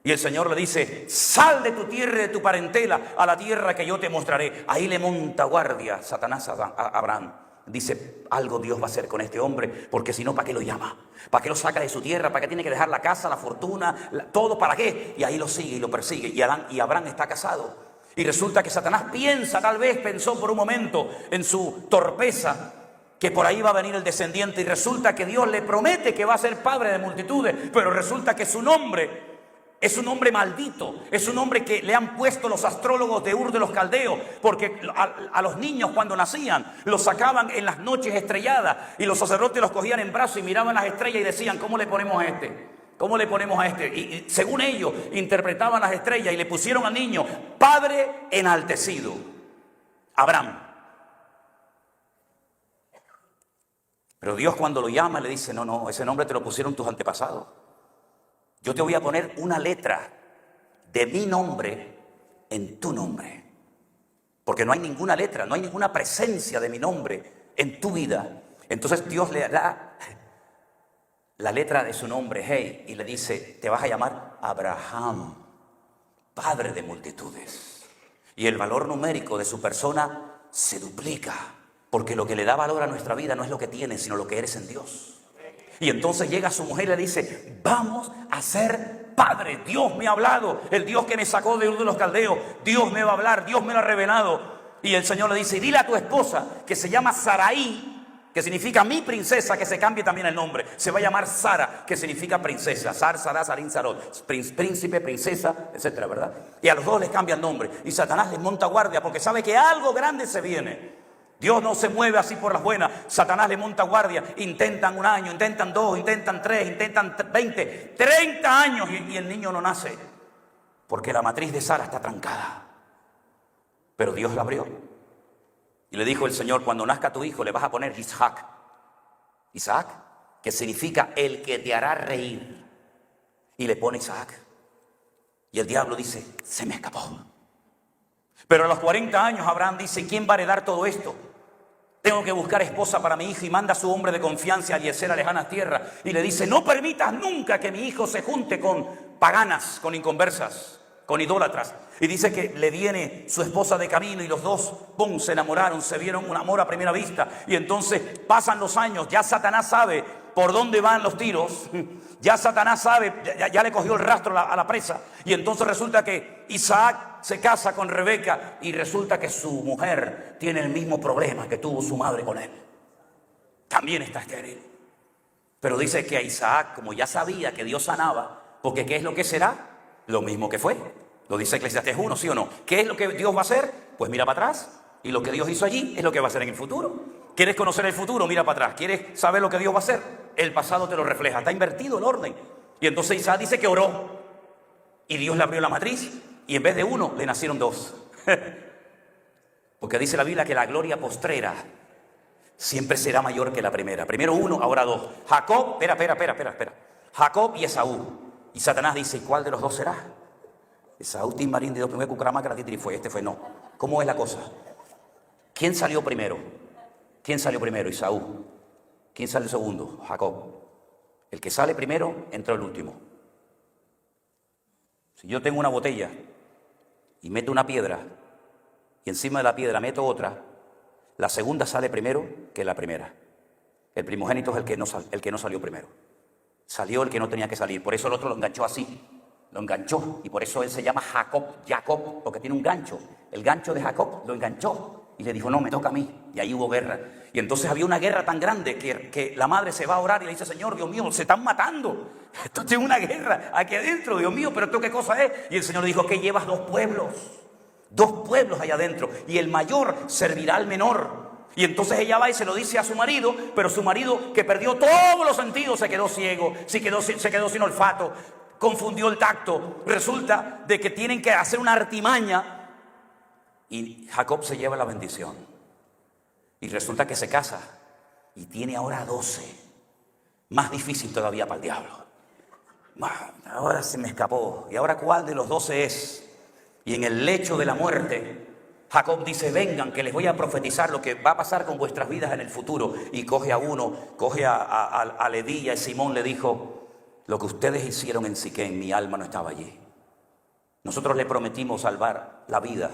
Y el Señor le dice, sal de tu tierra y de tu parentela a la tierra que yo te mostraré. Ahí le monta guardia Satanás a Abraham. Dice, algo Dios va a hacer con este hombre, porque si no, ¿para qué lo llama? ¿Para qué lo saca de su tierra? ¿Para qué tiene que dejar la casa, la fortuna, todo? ¿Para qué? Y ahí lo sigue y lo persigue. Y Abraham está casado. Y resulta que Satanás pensó por un momento en su torpeza, que por ahí va a venir el descendiente. Y resulta que Dios le promete que va a ser padre de multitudes, pero resulta que su nombre es un hombre maldito, es un hombre que le han puesto los astrólogos de Ur de los Caldeos, porque a los niños cuando nacían los sacaban en las noches estrelladas y los sacerdotes los cogían en brazos y miraban las estrellas y decían, ¿cómo le ponemos a este? ¿Cómo le ponemos a este? Y según ellos interpretaban las estrellas y le pusieron al niño Padre enaltecido, Abraham. Pero Dios cuando lo llama le dice, no, ese nombre te lo pusieron tus antepasados. Yo te voy a poner una letra de mi nombre en tu nombre. Porque no hay ninguna letra, no hay ninguna presencia de mi nombre en tu vida. Entonces Dios le da la letra de su nombre, hey, y le dice, te vas a llamar Abraham, padre de multitudes. Y el valor numérico de su persona se duplica. Porque lo que le da valor a nuestra vida no es lo que tienes, sino lo que eres en Dios. Y entonces llega su mujer y le dice, vamos a ser padre. Dios me ha hablado, el Dios que me sacó de Ur de los Caldeos, Dios me va a hablar, Dios me lo ha revelado. Y el Señor le dice, dile a tu esposa que se llama Saraí, que significa mi princesa, que se cambie también el nombre. Se va a llamar Sara, que significa princesa. Sar, Sará, Sarín, Sarot. Príncipe, princesa, etcétera, ¿verdad? Y a los dos les cambia el nombre. Y Satanás les monta guardia porque sabe que algo grande se viene. Dios no se mueve así por las buenas. Satanás le monta guardia. Intentan 1 año, intentan 2, intentan 3, intentan 20, 30 años y el niño no nace. Porque la matriz de Sara está trancada. Pero Dios la abrió. Y le dijo el Señor, cuando nazca tu hijo le vas a poner Isaac. Isaac, que significa el que te hará reír. Y le pone Isaac. Y el diablo dice, se me escapó. Pero a los 40 años Abraham dice, ¿quién va a heredar todo esto? Tengo que buscar esposa para mi hijo. Y manda a su hombre de confianza a Eliezer a lejanas tierras. Y le dice, no permitas nunca que mi hijo se junte con paganas, con inconversas, con idólatras. Y dice que le viene su esposa de camino y los dos, ¡pum!, se enamoraron, se vieron un amor a primera vista. Y entonces pasan los años, ya Satanás sabe por dónde van los tiros. Ya Satanás sabe, ya le cogió el rastro a la presa. Y entonces resulta que Isaac se casa con Rebeca y resulta que su mujer tiene el mismo problema que tuvo su madre con él. También está estéril. Pero dice que a Isaac, como ya sabía que Dios sanaba, porque ¿qué es lo que será? Lo mismo que fue. Lo dice Eclesiastés 1, ¿sí o no? ¿Qué es lo que Dios va a hacer? Pues mira para atrás. Y lo que Dios hizo allí es lo que va a hacer en el futuro. ¿Quieres conocer el futuro? Mira para atrás. ¿Quieres saber lo que Dios va a hacer? El pasado te lo refleja. Está invertido el orden. Y entonces Isaac dice que oró. Y Dios le abrió la matriz. Y en vez de 1, le nacieron 2. Porque dice la Biblia que la gloria postrera siempre será mayor que la primera. Primero 1, ahora 2. Jacob, espera. Jacob y Esaú. Y Satanás dice, ¿cuál de los dos será? Esaú, Tim Marín, de primer cucaramácara, fue. Este fue no. ¿Cómo es la cosa? ¿Quién salió primero? Esaú. ¿Quién sale segundo? Jacob. El que sale primero entró el último. Si yo tengo una botella y meto una piedra y encima de la piedra meto otra, la segunda sale primero que la primera. El primogénito es el que no salió primero. Salió el que no tenía que salir. Por eso el otro lo enganchó así. Lo enganchó. Y por eso él se llama Jacob, porque tiene un gancho. El gancho de Jacob lo enganchó. Y le dijo, no, me toca a mí. Y ahí hubo guerra. Y entonces había una guerra tan grande que la madre se va a orar y le dice, Señor, Dios mío, se están matando. Esto es una guerra aquí adentro, Dios mío, pero ¿esto qué cosa es? Y el Señor le dijo, que llevas 2 pueblos. 2 pueblos allá adentro. Y el mayor servirá al menor. Y entonces ella va y se lo dice a su marido, pero su marido, que perdió todos los sentidos, se quedó ciego, se quedó sin olfato, confundió el tacto. Resulta de que tienen que hacer una artimaña y Jacob se lleva la bendición. Y resulta que se casa y tiene ahora 12. Más difícil todavía para el diablo. Ahora se me escapó. ¿Y ahora cuál de los 12 es? Y en el lecho de la muerte, Jacob dice, vengan que les voy a profetizar lo que va a pasar con vuestras vidas en el futuro. Y coge a uno, coge a Leví y a Simón, le dijo, lo que ustedes hicieron en Siquén, mi alma no estaba allí. Nosotros le prometimos salvar la vida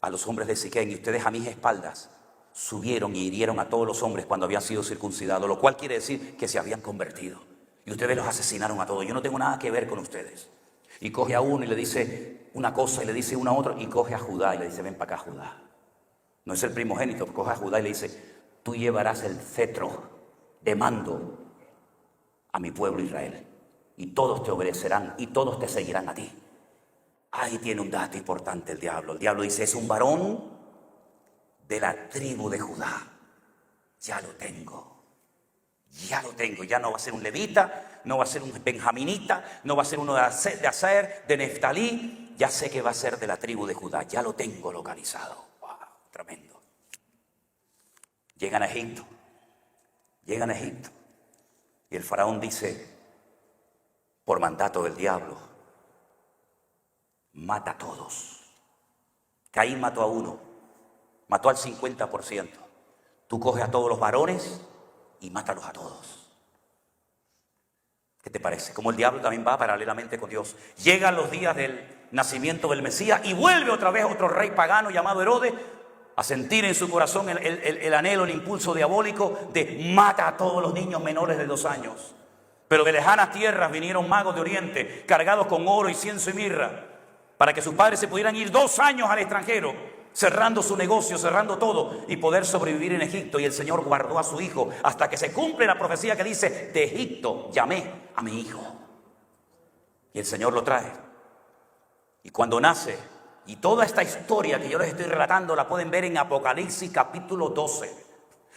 a los hombres de Siquén y ustedes a mis espaldas subieron y hirieron a todos los hombres cuando habían sido circuncidados, lo cual quiere decir que se habían convertido. Y ustedes los asesinaron a todos. Yo no tengo nada que ver con ustedes. Y coge a uno y le dice una cosa y le dice una otra. Y coge a Judá y le dice, ven para acá, Judá. No es el primogénito, coge a Judá y le dice, tú llevarás el cetro de mando a mi pueblo Israel. Y todos te obedecerán y todos te seguirán a ti. Ahí tiene un dato importante el diablo. El diablo dice, es un varón de la tribu de Judá. Ya lo tengo. Ya lo tengo, ya no va a ser un levita, no va a ser un benjaminita, no va a ser uno de Aser, de Neftalí, ya sé que va a ser de la tribu de Judá, ya lo tengo localizado. ¡Wow! Tremendo. Llegan a Egipto, y el faraón dice, por mandato del diablo, mata a todos. Caín mató a uno, mató al 50%. Tú coges a todos los varones y mátalos a todos. ¿Qué te parece? Como el diablo también va paralelamente con Dios. Llegan los días del nacimiento del Mesías y vuelve otra vez otro rey pagano llamado Herodes a sentir en su corazón el anhelo, el impulso diabólico de mata a todos los niños menores de 2 años. Pero de lejanas tierras vinieron magos de Oriente cargados con oro, incienso y mirra para que sus padres se pudieran ir 2 años al extranjero, cerrando su negocio, cerrando todo y poder sobrevivir en Egipto. Y el Señor guardó a su hijo hasta que se cumple la profecía que dice, de Egipto llamé a mi hijo. Y el Señor lo trae. Y cuando nace, y toda esta historia que yo les estoy relatando la pueden ver en Apocalipsis capítulo 12,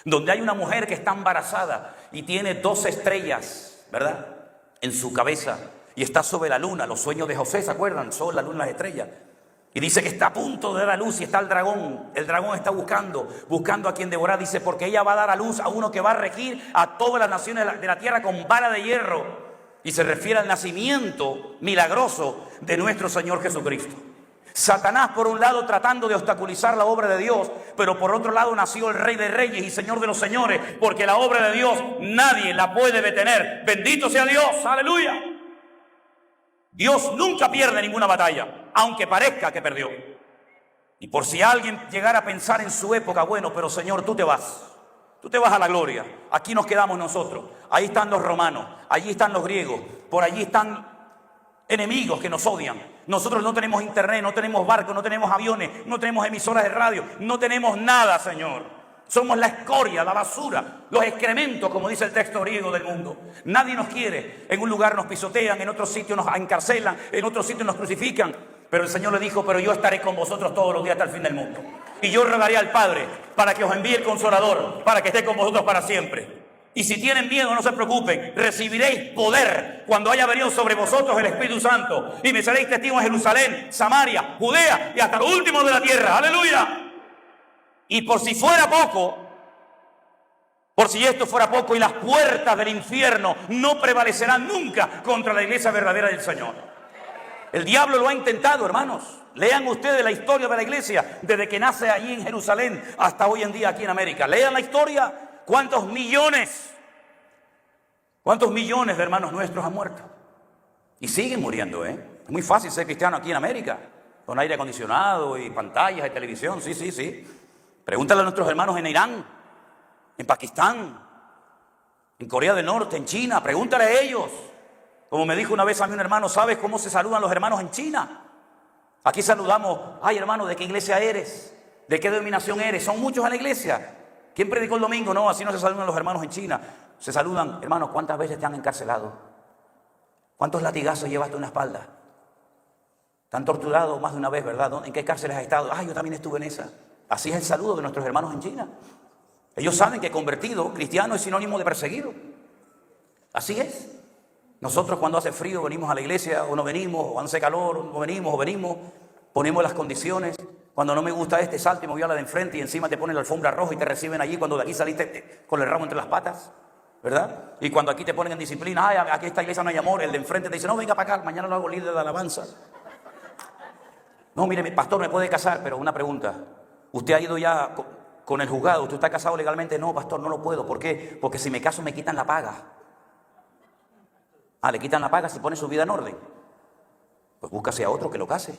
donde hay una mujer que está embarazada y tiene 2 estrellas, ¿verdad?, en su cabeza, y está sobre la luna. Los sueños de José, ¿se acuerdan? Son la luna, las estrellas. Y dice que está a punto de dar a luz y está el dragón. El dragón está buscando a quien devorar. Dice, porque ella va a dar a luz a uno que va a regir a todas las naciones de la tierra con vara de hierro. Y se refiere al nacimiento milagroso de nuestro Señor Jesucristo. Satanás, por un lado, tratando de obstaculizar la obra de Dios, pero por otro lado nació el Rey de Reyes y Señor de los Señores, porque la obra de Dios nadie la puede detener. Bendito sea Dios, aleluya. Dios nunca pierde ninguna batalla, aunque parezca que perdió. Y por si alguien llegara a pensar en su época, bueno, pero Señor, tú te vas a la gloria, aquí nos quedamos nosotros. Ahí están los romanos, allí están los griegos, por allí están enemigos que nos odian. Nosotros no tenemos internet, no tenemos barcos, no tenemos aviones, no tenemos emisoras de radio, no tenemos nada, Señor. Somos la escoria, la basura, los excrementos, como dice el texto griego del mundo. Nadie nos quiere. En un lugar nos pisotean, en otro sitio nos encarcelan, en otro sitio nos crucifican. Pero el Señor le dijo, pero yo estaré con vosotros todos los días hasta el fin del mundo. Y yo rogaré al Padre para que os envíe el Consolador, para que esté con vosotros para siempre. Y si tienen miedo, no se preocupen, recibiréis poder cuando haya venido sobre vosotros el Espíritu Santo. Y me seréis testigos en Jerusalén, Samaria, Judea y hasta lo último de la tierra. ¡Aleluya! Y por si fuera poco, por si esto fuera poco, y las puertas del infierno no prevalecerán nunca contra la iglesia verdadera del Señor. El diablo lo ha intentado, hermanos. Lean ustedes la historia de la iglesia desde que nace allí en Jerusalén hasta hoy en día aquí en América. Lean la historia. ¿Cuántos millones de hermanos nuestros han muerto? Y siguen muriendo, Es muy fácil ser cristiano aquí en América, con aire acondicionado y pantallas de televisión, sí. Pregúntale a nuestros hermanos en Irán, en Pakistán, en Corea del Norte, en China. Pregúntale a ellos. Como me dijo una vez a mí un hermano, ¿sabes cómo se saludan los hermanos en China? Aquí saludamos, ay hermano, ¿de qué iglesia eres? ¿De qué denominación eres? Son muchos en la iglesia. ¿Quién predicó el domingo? No, así no se saludan los hermanos en China. Se saludan, hermanos, ¿cuántas veces te han encarcelado? ¿Cuántos latigazos llevaste en la espalda? Te han torturado más de una vez, ¿verdad? ¿En qué cárceles has estado? Yo también estuve en esa. Así es el saludo de nuestros hermanos en China. Ellos saben que convertido, cristiano, es sinónimo de perseguido. Así es. Nosotros cuando hace frío venimos a la iglesia o no venimos, o hace calor o venimos, ponemos las condiciones. Cuando no me gusta salto y me voy a la de enfrente y encima te ponen la alfombra roja y te reciben allí cuando de aquí saliste con el ramo entre las patas. ¿verdad? Y cuando aquí te ponen en disciplina, ay, aquí esta iglesia no hay amor, el de enfrente te dice, no, venga para acá, mañana lo hago líder de alabanza. No, mire, pastor, me puede casar, pero una pregunta. ¿Usted ha ido ya con el juzgado? ¿Usted está casado legalmente? No, pastor, no lo puedo. ¿Por qué? Porque si me caso me quitan la paga. Ah, le quitan la paga si pone su vida en orden. Pues búscase a otro que lo case.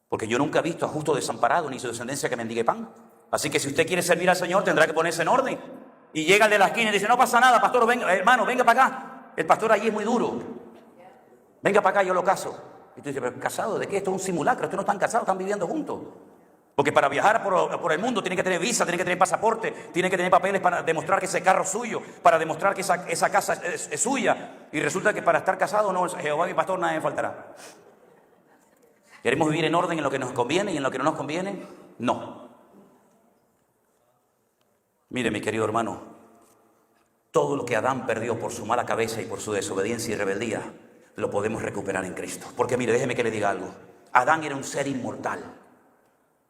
Porque yo nunca he visto a justo desamparado ni su descendencia que mendigue pan. Así que si usted quiere servir al Señor tendrá que ponerse en orden. Y llega el de la esquina y dice, no pasa nada, pastor, venga, hermano, venga para acá. El pastor allí es muy duro. Venga para acá, yo lo caso. Y tú dices, pero ¿casado de qué? Esto es un simulacro, estos no están casados, están viviendo juntos. Porque para viajar por el mundo tiene que tener visa, tiene que tener pasaporte, tiene que tener papeles para demostrar que ese carro es suyo, para demostrar que esa casa es suya. Y resulta que para estar casado, no, Jehová mi pastor, nada me faltará. ¿Queremos vivir en orden en lo que nos conviene y en lo que no nos conviene? No. Mire, mi querido hermano, todo lo que Adán perdió por su mala cabeza y por su desobediencia y rebeldía, lo podemos recuperar en Cristo. Porque mire, déjeme que le diga algo. Adán era un ser inmortal.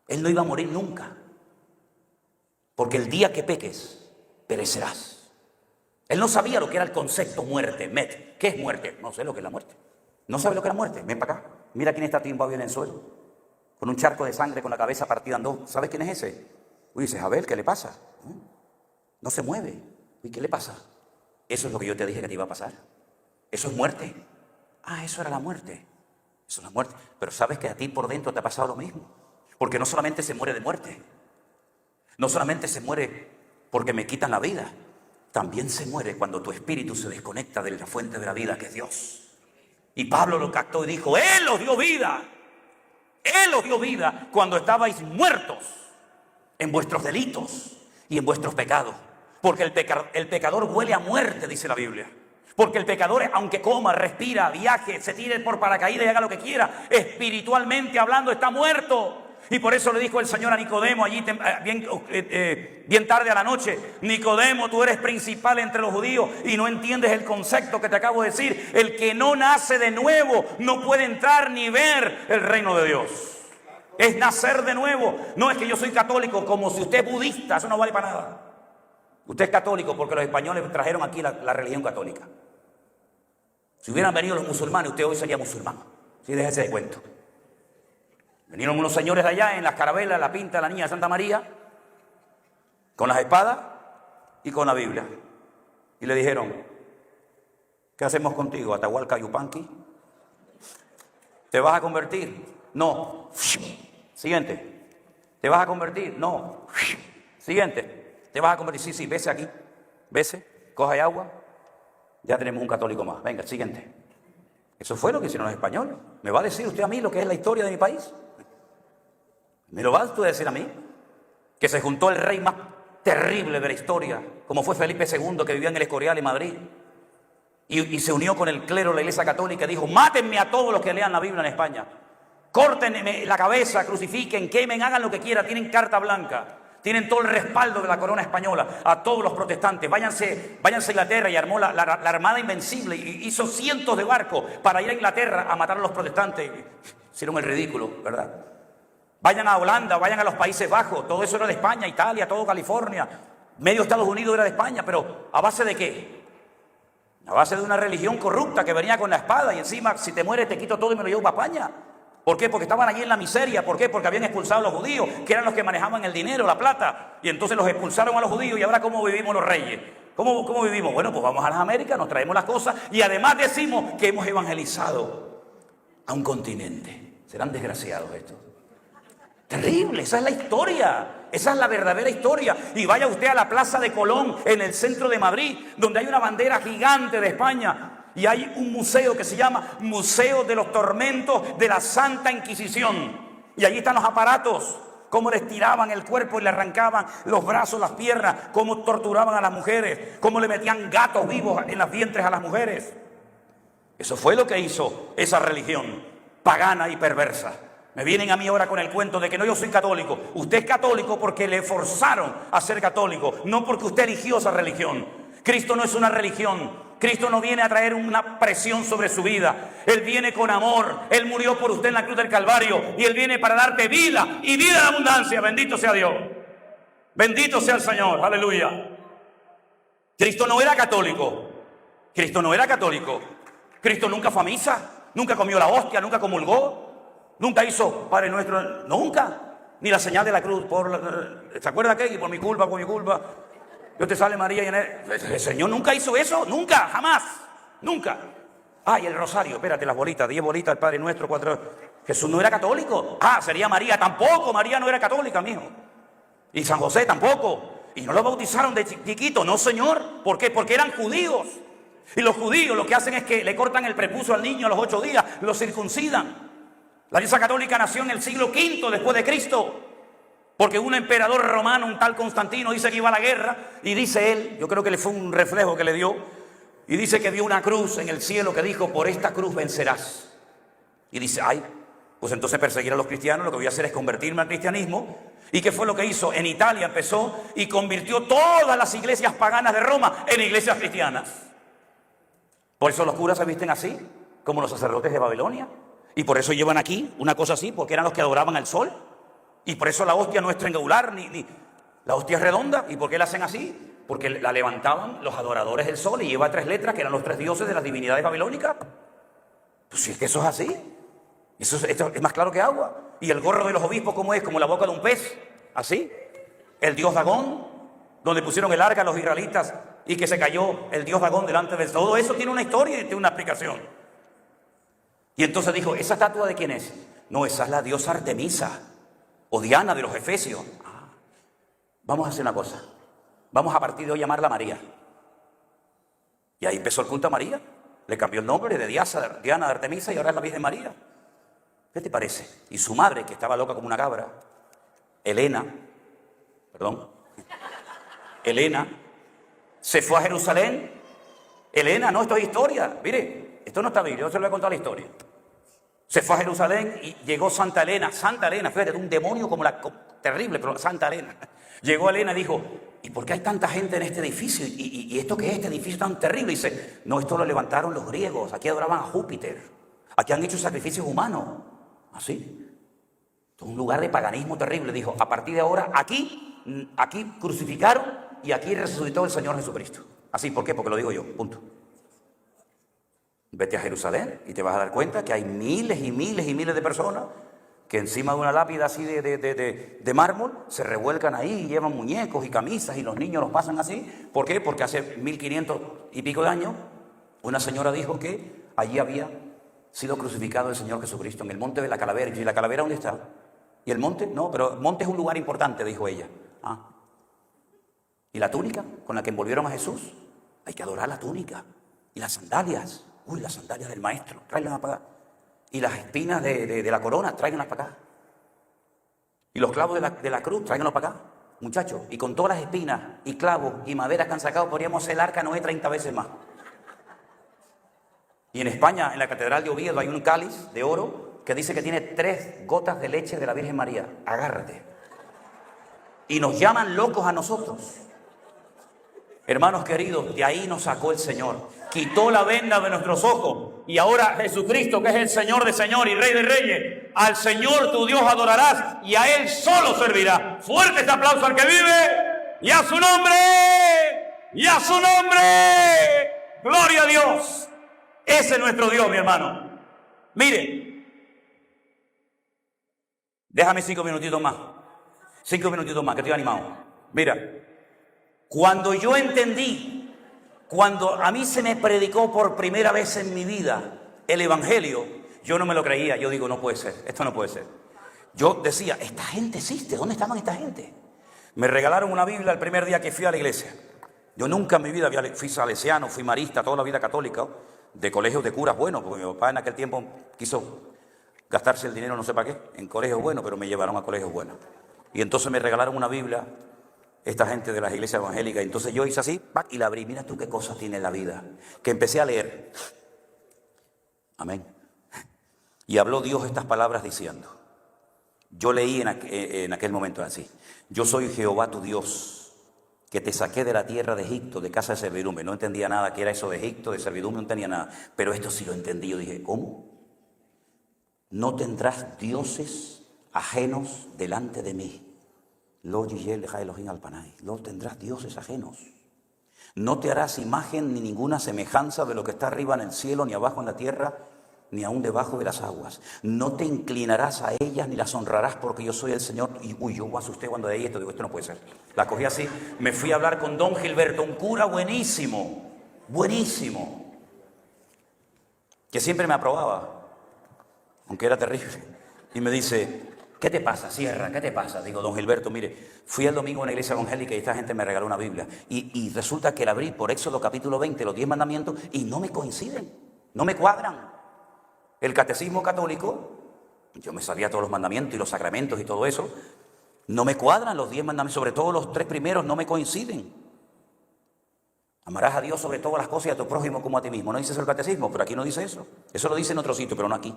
Él no iba a morir nunca. Porque el día que peques, perecerás. Él no sabía lo que era el concepto muerte, met. ¿Qué es muerte? No sé lo que es la muerte. ¿No sabe lo que es la muerte? Ven para acá. Mira quién está tumbado en el suelo. Con un charco de sangre, con la cabeza partida en dos. ¿Sabes quién es ese? Uy, dices, a ver, ¿qué le pasa? No se mueve. ¿Y qué le pasa? Eso es lo que yo te dije que te iba a pasar. Eso es muerte. Ah, eso era la muerte. Eso es la muerte. Pero sabes que a ti por dentro te ha pasado lo mismo. Porque no solamente se muere de muerte. No solamente se muere porque me quitan la vida. También se muere cuando tu espíritu se desconecta de la fuente de la vida que es Dios. Y Pablo lo captó y dijo, Él os dio vida. Él os dio vida cuando estabais muertos en vuestros delitos y en vuestros pecados. Porque el pecador huele a muerte, dice la Biblia. Porque el pecador, aunque coma, respira, viaje, se tire por paracaídas y haga lo que quiera, espiritualmente hablando está muerto. Y por eso le dijo el Señor a Nicodemo allí bien tarde a la noche, Nicodemo, tú eres principal entre los judíos y no entiendes el concepto que te acabo de decir. El que no nace de nuevo no puede entrar ni ver el reino de Dios. Es nacer de nuevo. No es que yo soy católico, como si usted es budista, eso no vale para nada. Usted es católico porque los españoles trajeron aquí la religión católica. Si hubieran venido los musulmanes, usted hoy sería musulmán. Sí, déjese de cuento. Vinieron unos señores de allá en las carabelas, la pinta de la niña de Santa María, con las espadas y con la Biblia. Y le dijeron, ¿qué hacemos contigo, Atahualpa Yupanqui? ¿Te vas a convertir? No. Siguiente. ¿Te vas a convertir? No. Siguiente. ¿Te vas a convertir? Sí, vese aquí. Vese, coja ahí agua. Ya tenemos un católico más. Venga, siguiente. Eso fue lo que hicieron los españoles. ¿Me va a decir usted a mí lo que es la historia de mi país? ¿Me lo va usted a decir a mí? Que se juntó el rey más terrible de la historia, como fue Felipe II, que vivía en el Escorial en Madrid, y se unió con el clero de la Iglesia Católica y dijo, mátenme a todos los que lean la Biblia en España. Córtenme la cabeza, crucifiquen, quemen, hagan lo que quieran, tienen carta blanca. Tienen todo el respaldo de la corona española a todos los protestantes. Váyanse a Inglaterra, y armó la Armada Invencible y hizo cientos de barcos para ir a Inglaterra a matar a los protestantes. Hicieron el ridículo, ¿verdad? Vayan a Holanda, vayan a los Países Bajos. Todo eso era de España, Italia, todo California. Medio Estados Unidos era de España, pero ¿a base de qué? A base de una religión corrupta que venía con la espada y encima si te mueres te quito todo y me lo llevo para España. ¿Por qué? Porque estaban allí en la miseria. ¿Por qué? Porque habían expulsado a los judíos, que eran los que manejaban el dinero, la plata. Y entonces los expulsaron a los judíos. ¿Y ahora cómo vivimos los reyes? ¿Cómo vivimos? Bueno, pues vamos a las Américas, nos traemos las cosas y además decimos que hemos evangelizado a un continente. Serán desgraciados estos. Terrible, esa es la historia. Esa es la verdadera historia. Y vaya usted a la Plaza de Colón, en el centro de Madrid, donde hay una bandera gigante de España. Y hay un museo que se llama Museo de los Tormentos de la Santa Inquisición. Y allí están los aparatos, cómo les tiraban el cuerpo y le arrancaban los brazos, las piernas, cómo torturaban a las mujeres, cómo le metían gatos vivos en los vientres a las mujeres. Eso fue lo que hizo esa religión pagana y perversa. Me vienen a mí ahora con el cuento de que no, yo soy católico. Usted es católico porque le forzaron a ser católico, no porque usted eligió esa religión. Cristo no es una religión. Cristo no viene a traer una presión sobre su vida. Él viene con amor. Él murió por usted en la cruz del Calvario. Y Él viene para darte vida y vida en abundancia. Bendito sea Dios. Bendito sea el Señor. Aleluya. Cristo no era católico. Cristo no era católico. Cristo nunca fue a misa, nunca comió la hostia, nunca comulgó, nunca hizo Padre Nuestro, nunca. Ni la señal de la cruz. ¿Se acuerda qué? Y por mi culpa, Dios te salve María. El Señor nunca hizo eso, nunca, jamás, nunca. Ay, el rosario, espérate, las bolitas, 10 bolitas, el Padre Nuestro, 4. Jesús no era católico. Sería María, tampoco, María no era católica, mijo. Y San José tampoco. Y no lo bautizaron de chiquito, no señor. ¿Por qué? Porque eran judíos. Y los judíos lo que hacen es que le cortan el prepucio al niño a los 8 días, lo circuncidan. La Iglesia Católica nació en el siglo V después de Cristo. Porque un emperador romano, un tal Constantino, dice que iba a la guerra. Y dice él, yo creo que le fue un reflejo que le dio. Y dice que vio una cruz en el cielo que dijo, por esta cruz vencerás. Y dice, ay, pues entonces perseguir a los cristianos, lo que voy a hacer es convertirme al cristianismo. ¿Y qué fue lo que hizo? En Italia empezó y convirtió todas las iglesias paganas de Roma en iglesias cristianas. Por eso los curas se visten así, como los sacerdotes de Babilonia. Y por eso llevan aquí una cosa así, porque eran los que adoraban al sol. Y por eso la hostia no es triangular, ni la hostia es redonda. ¿Y por qué la hacen así? Porque la levantaban los adoradores del sol y lleva 3 letras, que eran los 3 dioses de las divinidades babilónicas. Pues si es que eso es así. Esto es más claro que agua. Y el gorro de los obispos, ¿cómo es? Como la boca de un pez, así. El dios Dagón, donde pusieron el arca a los israelitas y que se cayó el dios Dagón delante de todo eso tiene una historia y tiene una explicación. Y entonces dijo, ¿esa estatua de quién es? No, esa es la diosa Artemisa o Diana de los Efesios. Vamos a hacer una cosa. Vamos a partir de hoy llamarla María. Y ahí empezó el culto a María. Le cambió el nombre de Diana de Artemisa y ahora es la Virgen María. ¿Qué te parece? Y su madre, que estaba loca como una cabra, Elena, se fue a Jerusalén. Elena, no, esto es historia. Mire, esto no está bien, yo se lo voy a contar la historia. Se fue a Jerusalén y llegó Santa Elena, fíjate, un demonio como terrible, pero Santa Elena. Llegó Elena y dijo, ¿y por qué hay tanta gente en este edificio? ¿Y esto qué es este edificio tan terrible? Y dice, no, esto lo levantaron los griegos, aquí adoraban a Júpiter, aquí han hecho sacrificios humanos. Así. Esto es un lugar de paganismo terrible. Dijo, a partir de ahora, aquí crucificaron y aquí resucitó el Señor Jesucristo. Así, ¿por qué? Porque lo digo yo, punto. Vete a Jerusalén y te vas a dar cuenta que hay miles y miles y miles de personas que encima de una lápida así de mármol se revuelcan ahí y llevan muñecos y camisas y los niños los pasan así. ¿Por qué? Porque hace 1500 y pico de años una señora dijo que allí había sido crucificado el Señor Jesucristo en el monte de la calavera. ¿Y la calavera dónde está? ¿Y el monte? No, pero el monte es un lugar importante, dijo ella. ¿Y la túnica con la que envolvieron a Jesús? Hay que adorar la túnica. ¿Y las sandalias? Uy, las sandalias del maestro, tráiganlas para acá. Y las espinas de la corona, tráiganlas para acá. Y los clavos de la cruz, tráiganlos para acá. Muchachos, y con todas las espinas y clavos y maderas que han sacado, podríamos hacer el arca Noé 30 veces más. Y en España, en la Catedral de Oviedo, hay un cáliz de oro que dice que tiene 3 gotas de leche de la Virgen María. Agárrate. Y nos llaman locos a nosotros. Hermanos queridos, de ahí nos sacó el Señor. Quitó la venda de nuestros ojos. Y ahora Jesucristo, que es el Señor de señores y Rey de reyes, al Señor tu Dios adorarás y a Él solo servirás. Fuerte este aplauso al que vive. Y a su nombre. Y a su nombre. Gloria a Dios. Ese es nuestro Dios, mi hermano. Mire. Déjame 5 minutitos más. 5 minutitos más, que estoy animado. Mira. Cuando yo entendí, cuando a mí se me predicó por primera vez en mi vida el Evangelio, yo no me lo creía. Yo digo, no puede ser, esto no puede ser. Yo decía, esta gente existe, ¿dónde estaban esta gente? Me regalaron una Biblia el primer día que fui a la iglesia. Yo nunca en mi vida fui salesiano, fui marista, toda la vida católica, de colegios de curas buenos, porque mi papá en aquel tiempo quiso gastarse el dinero no sé para qué, en colegios buenos, pero me llevaron a colegios buenos. Y entonces me regalaron una Biblia esta gente de las iglesias evangélicas. Entonces yo hice así, y la abrí. Mira tú qué cosas tiene la vida. Que empecé a leer. Amén. Y habló Dios estas palabras diciendo. Yo leí en aquel momento así. Yo soy Jehová tu Dios, que te saqué de la tierra de Egipto, de casa de servidumbre. No entendía nada que era eso de Egipto, de servidumbre, no entendía nada. Pero esto sí lo entendí. Yo dije, ¿cómo? No tendrás dioses ajenos delante de mí. No tendrás dioses ajenos. No te harás imagen ni ninguna semejanza de lo que está arriba en el cielo, ni abajo en la tierra, ni aún debajo de las aguas. No te inclinarás a ellas ni las honrarás, porque yo soy el Señor. Y yo me asusté cuando leí esto, digo, esto no puede ser. La cogí así, me fui a hablar con don Gilberto, un cura buenísimo, buenísimo, que siempre me aprobaba, aunque era terrible. Y me dice, ¿qué te pasa, Sierra? ¿Qué te pasa? Digo, don Gilberto, mire, fui el domingo a una iglesia evangélica y esta gente me regaló una Biblia. Y resulta que la abrí por Éxodo capítulo 20, los 10 mandamientos, y no me coinciden, no me cuadran. El catecismo católico, yo me sabía todos los mandamientos y los sacramentos y todo eso, no me cuadran los 10 mandamientos, sobre todo los 3 primeros no me coinciden. Amarás a Dios sobre todas las cosas y a tu prójimo como a ti mismo. No dice eso el catecismo, pero aquí no dice eso. Eso lo dice en otro sitio, pero no aquí.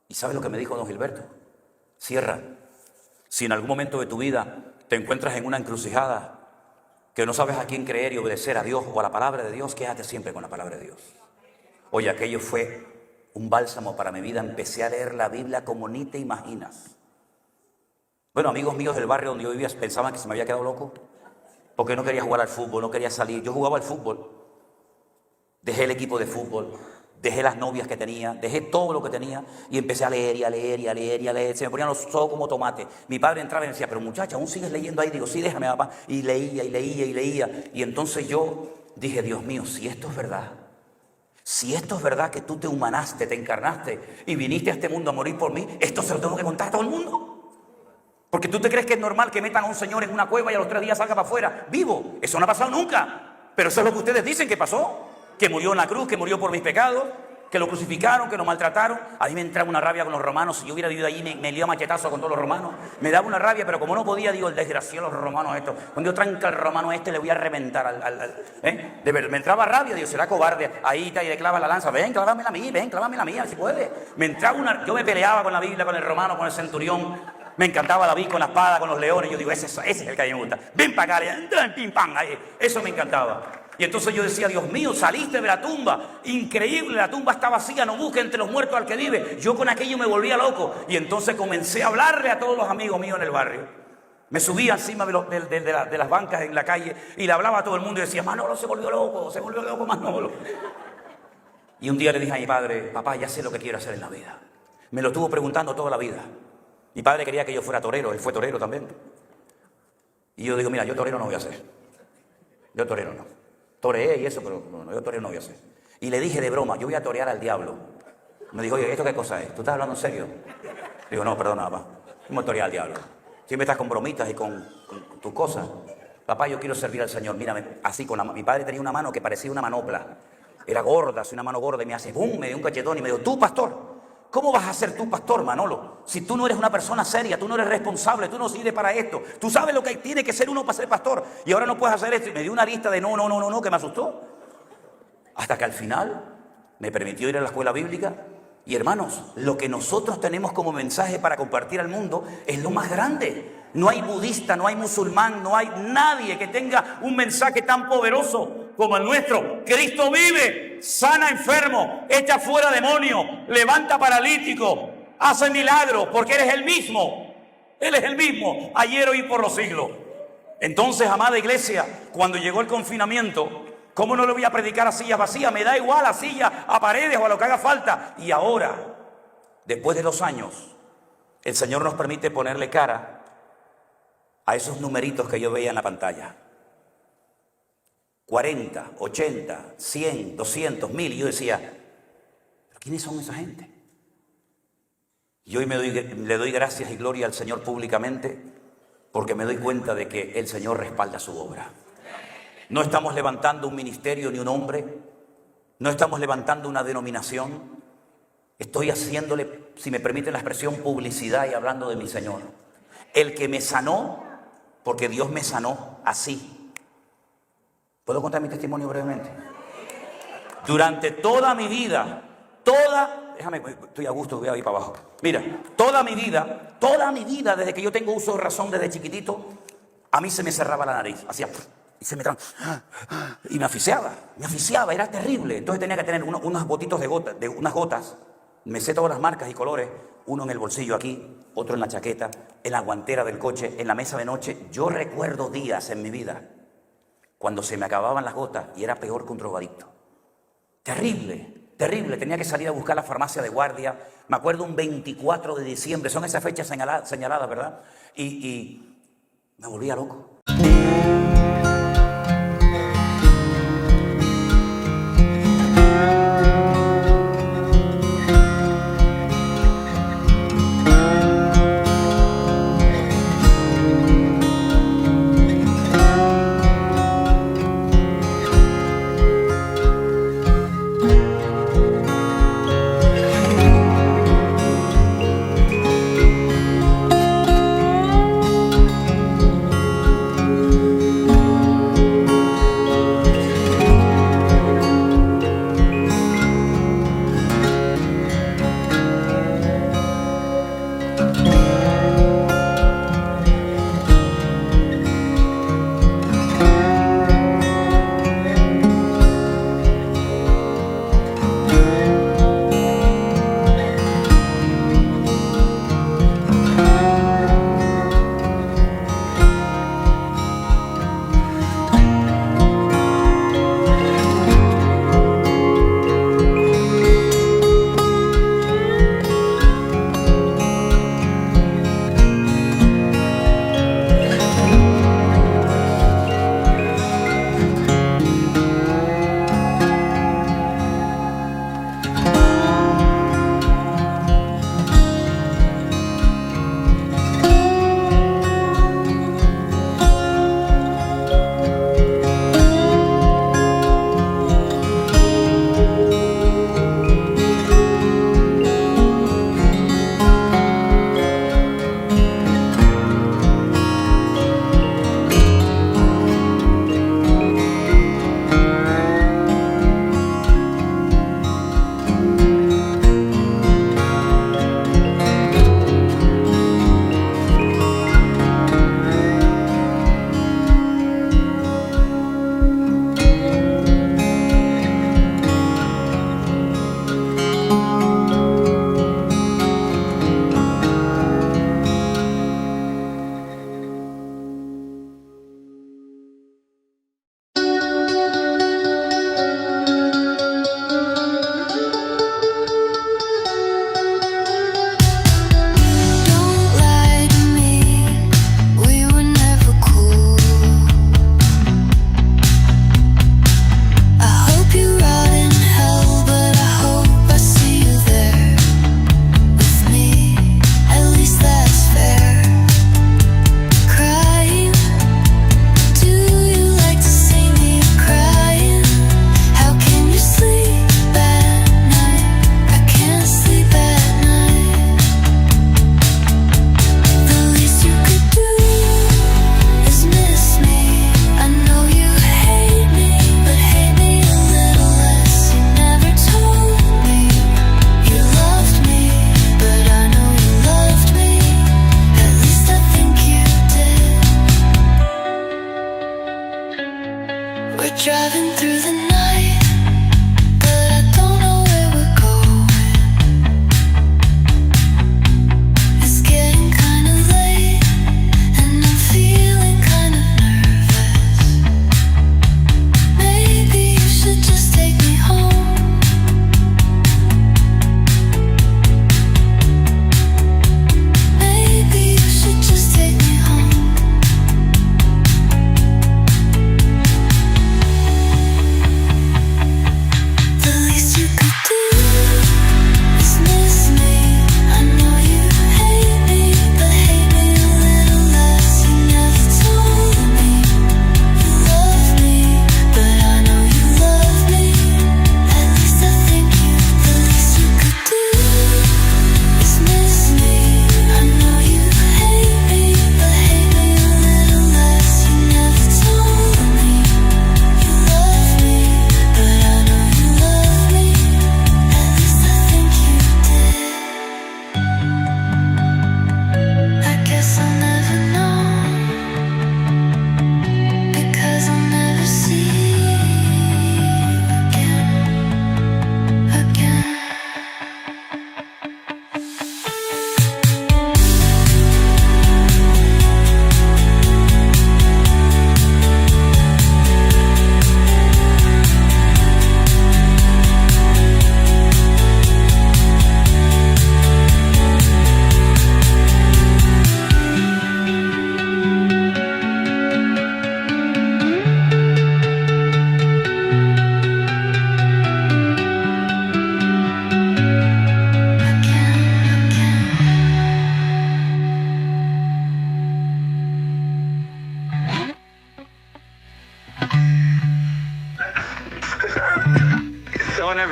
¿Y sabes lo que me dijo don Gilberto? Sierra, si en algún momento de tu vida te encuentras en una encrucijada que no sabes a quién creer y obedecer, a Dios o a la palabra de Dios, quédate siempre con la palabra de Dios. Oye, aquello fue un bálsamo para mi vida. Empecé a leer la Biblia como ni te imaginas. Bueno, amigos míos del barrio donde yo vivía pensaban que se me había quedado loco, porque no quería jugar al fútbol, no quería salir. Yo jugaba al fútbol, dejé el equipo de fútbol, dejé las novias que tenía, dejé todo lo que tenía y empecé a leer y a leer y a leer y a leer. Se me ponían los ojos como tomate. Mi padre entraba y me decía, pero muchacha, ¿aún sigues leyendo ahí? Digo, sí, déjame, papá. Y leía y leía y leía. Y entonces yo dije, Dios mío, si esto es verdad, si esto es verdad que tú te humanaste, te encarnaste y viniste a este mundo a morir por mí, esto se lo tengo que contar a todo el mundo. Porque tú te crees que es normal que metan a un señor en una cueva y a los 3 días salga para afuera vivo. Eso no ha pasado nunca. Pero eso es lo que ustedes dicen que pasó. Que murió en la cruz, que murió por mis pecados, que lo crucificaron, que lo maltrataron. A mí me entraba una rabia con los romanos. Si yo hubiera vivido allí, me lió machetazo con todos los romanos. Me daba una rabia, pero como no podía, digo, el desgraciado los romanos estos. Cuando yo tranca al romano este, le voy a reventar De verdad, me entraba rabia, digo, será cobarde. Ahí está y le clava la lanza. Ven, clávame la mía, si puede. Me entraba yo me peleaba con la Biblia, con el romano, con el centurión. Me encantaba la vid con la espada, con los leones. Yo digo, ese es el que a mí me gusta. Ven para acá, pim, pam, ahí. Eso me encantaba. Y entonces yo decía, Dios mío, saliste de la tumba, increíble, la tumba está vacía, no busque entre los muertos al que vive. Yo con aquello me volvía loco y entonces comencé a hablarle a todos los amigos míos en el barrio. Me subía encima de las bancas en la calle y le hablaba a todo el mundo y decía, Manolo se volvió loco Manolo. Y un día le dije a mi padre, papá, ya sé lo que quiero hacer en la vida. Me lo estuvo preguntando toda la vida. Mi padre quería que yo fuera torero, él fue torero también. Y yo digo, mira, yo torero no voy a ser. Yo torero no. Toreé y eso, pero no, yo torero no voy a hacer. Y le dije de broma, yo voy a torear al diablo. Me dijo, oye, ¿esto qué cosa es? ¿Tú estás hablando en serio? Digo, no, perdona, papá. ¿Cómo torear al diablo? Siempre estás con bromitas y con tus cosas. Papá, yo quiero servir al Señor. Mírame, así con mi padre tenía una mano que parecía una manopla. Era gorda, así una mano gorda y me hace, ¡bum! Me dio un cachetón y me dijo, tú, pastor, ¿cómo vas a ser tú pastor, Manolo? Si tú no eres una persona seria, tú no eres responsable, tú no sirves para esto. Tú sabes lo que tiene que ser uno para ser pastor y ahora no puedes hacer esto. Y me dio una lista de no, que me asustó. Hasta que al final me permitió ir a la escuela bíblica. Y hermanos, lo que nosotros tenemos como mensaje para compartir al mundo es lo más grande. No hay budista, no hay musulmán, no hay nadie que tenga un mensaje tan poderoso como el nuestro. Cristo vive, sana enfermo, echa fuera demonios, levanta paralítico, hace milagros, porque Él es el mismo. Él es el mismo, ayer, hoy y por los siglos. Entonces, amada iglesia, cuando llegó el confinamiento, ¿cómo no le voy a predicar a sillas vacías? Me da igual a sillas, a paredes o a lo que haga falta. Y ahora, después de 2 años, el Señor nos permite ponerle cara a esos numeritos que yo veía en la pantalla. 40, 80, 100, 200, 1000. Y yo decía, ¿pero quiénes son esa gente? Y hoy le doy gracias y gloria al Señor públicamente porque me doy cuenta de que el Señor respalda su obra. No estamos levantando un ministerio ni un hombre, no estamos levantando una denominación. Estoy haciéndole, si me permiten la expresión, publicidad y hablando de mi Señor. El que me sanó, porque Dios me sanó así. ¿Puedo contar mi testimonio brevemente? Durante toda mi vida, estoy a gusto, voy a ir para abajo. Mira, toda mi vida, desde que yo tengo uso de razón, desde chiquitito, a mí se me cerraba la nariz, hacía... Y me asfixiaba, era terrible. Entonces tenía que tener unos botitos de unas gotas. Me sé todas las marcas y colores. Uno en el bolsillo aquí, otro en la chaqueta, en la guantera del coche, en la mesa de noche. Yo recuerdo días en mi vida cuando se me acababan las gotas y era peor que un drogadicto. Terrible, terrible. Tenía que salir a buscar la farmacia de guardia. Me acuerdo un 24 de diciembre, son esas fechas señaladas, ¿verdad? Y me volvía loco.